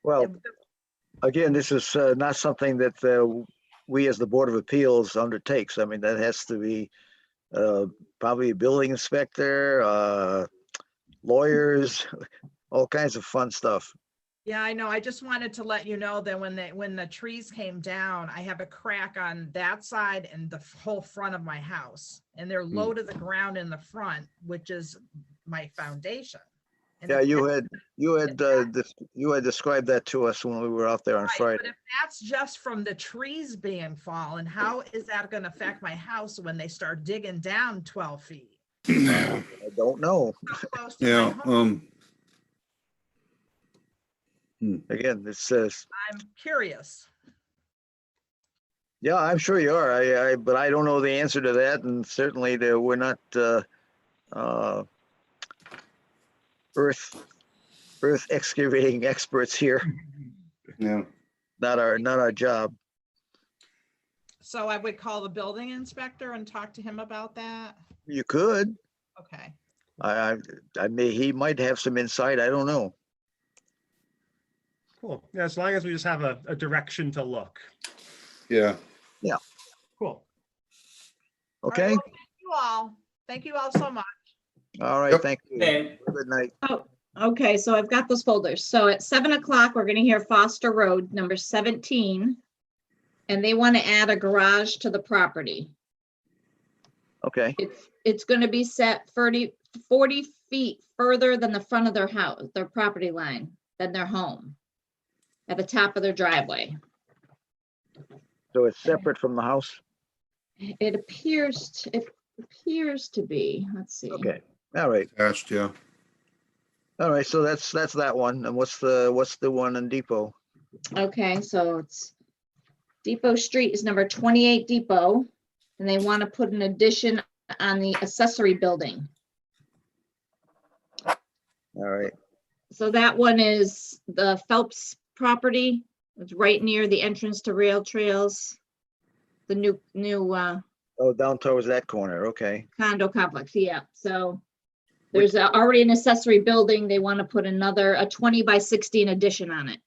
Well, again, this is not something that we as the Board of Appeals undertakes. I mean, that has to be probably a building inspector, lawyers, all kinds of fun stuff. Yeah, I know. I just wanted to let you know that when the trees came down, I have a crack on that side and the whole front of my house, and they're low to the ground in the front, which is my foundation. And Yeah, you had described that to us when we were out there on Right, Friday. but if that's just from the trees being fallen, how is that going to affect my house when they start digging down 12 feet? I don't know. So close to my Yeah. home? Again, this says, I'm curious. yeah, I'm sure you are. But I don't know the answer to that, and certainly we're not earth excavating experts here. Yeah. Not our job. So I would call the building inspector and talk to him about that. You could. Okay. He might have some insight. I don't know. Cool. Yeah, as long as we just have a direction to look. Yeah. Cool. Okay. All right, well, thank you all so much. All right. Yep. Thank you. Okay. Good night. Oh, okay, so I've got those folders. So at 7 o'clock, we're gonna hear Foster Road, number 17. And they want to add a garage to the property. Okay. It's gonna be set 40 feet further than the front of their house, their property line, than their home. At the top of their driveway. So it's separate from the house? It appears to be, let's see. Okay. All right. Attached, yeah. All right. So that's that one. And what's the one in Depot? Okay, so it's Depot Street is number 28 Depot, and they want to put an addition on the accessory building. All right. So that one is the Phelps property. It's right near the entrance to Rail Trails. The new Oh, down towards that corner. Okay. condo complex, yeah. So there's already an accessory building. They want to put a 20 by 16 addition on it.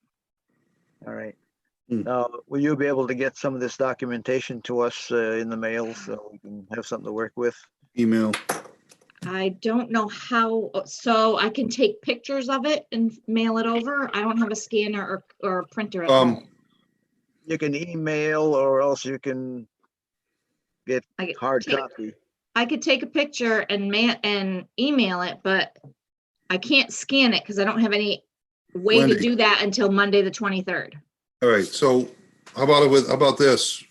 All right. Now, will you be able to get some of this documentation to us in the mail so we can have something to work with? Email. I don't know how, so I can take pictures of it and mail it over. I don't have a scanner or a printer at home. You can email, or else you can get hard copy. I could take a picture and email it, but I can't scan it because I don't have any way to Wendy. do that until Monday, the 23rd. All right, so how about this?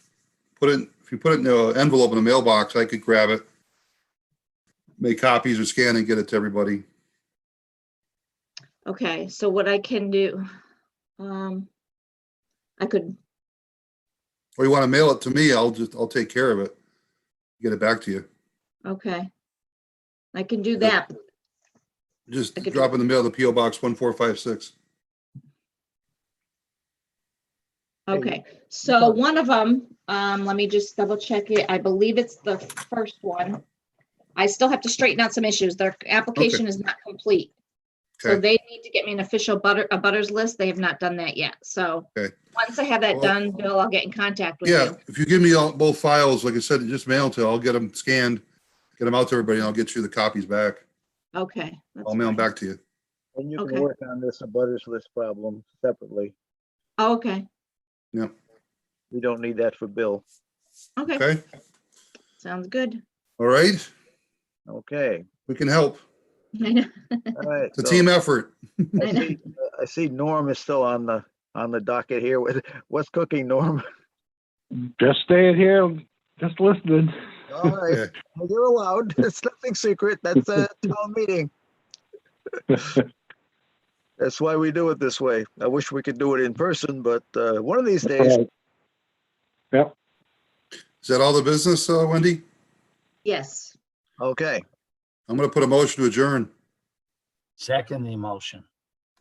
If you put it in an envelope in a mailbox, I could grab it, make copies or scan and get it to everybody. Okay, so what I can do, I could, Or you want to mail it to me, I'll take care of it. Get it back to you. okay. I can do that. Just drop in the mail, the PO Box 1456. Okay, so one of them, let me just double check it. I believe it's the first one. I still have to straighten out some issues. Their application is not complete. So Okay. they need to get me an official butters list. They have not done that yet. So Okay. once I have that Well- done, Bill, I'll get in contact with Yeah, you. if you give me both files, like I said, just mail to, I'll get them scanned, get them out to everybody, and I'll get you the copies back. Okay. that's I'll mail them fine. back to you. And you Okay. can work on this abutters list problem separately. Oh, okay. Yep. We don't need that for Bill. Okay. Okay, Sounds good. all right, Okay, we can help. all right. It's a so team effort. I see Norm is still on the docket here. What's cooking, Norm? Just staying here, just listening. All right, Okay. well, you're allowed. It's nothing secret. That's a town meeting. That's why we do it this way. I wish we could do it in person, but one of these days. Yep. Is that all the business, Wendy? Yes. Okay, I'm gonna put a motion to adjourn. Second the motion.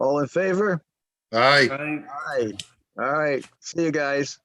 all in favor? Aye. Right. Aye. All right, see you guys.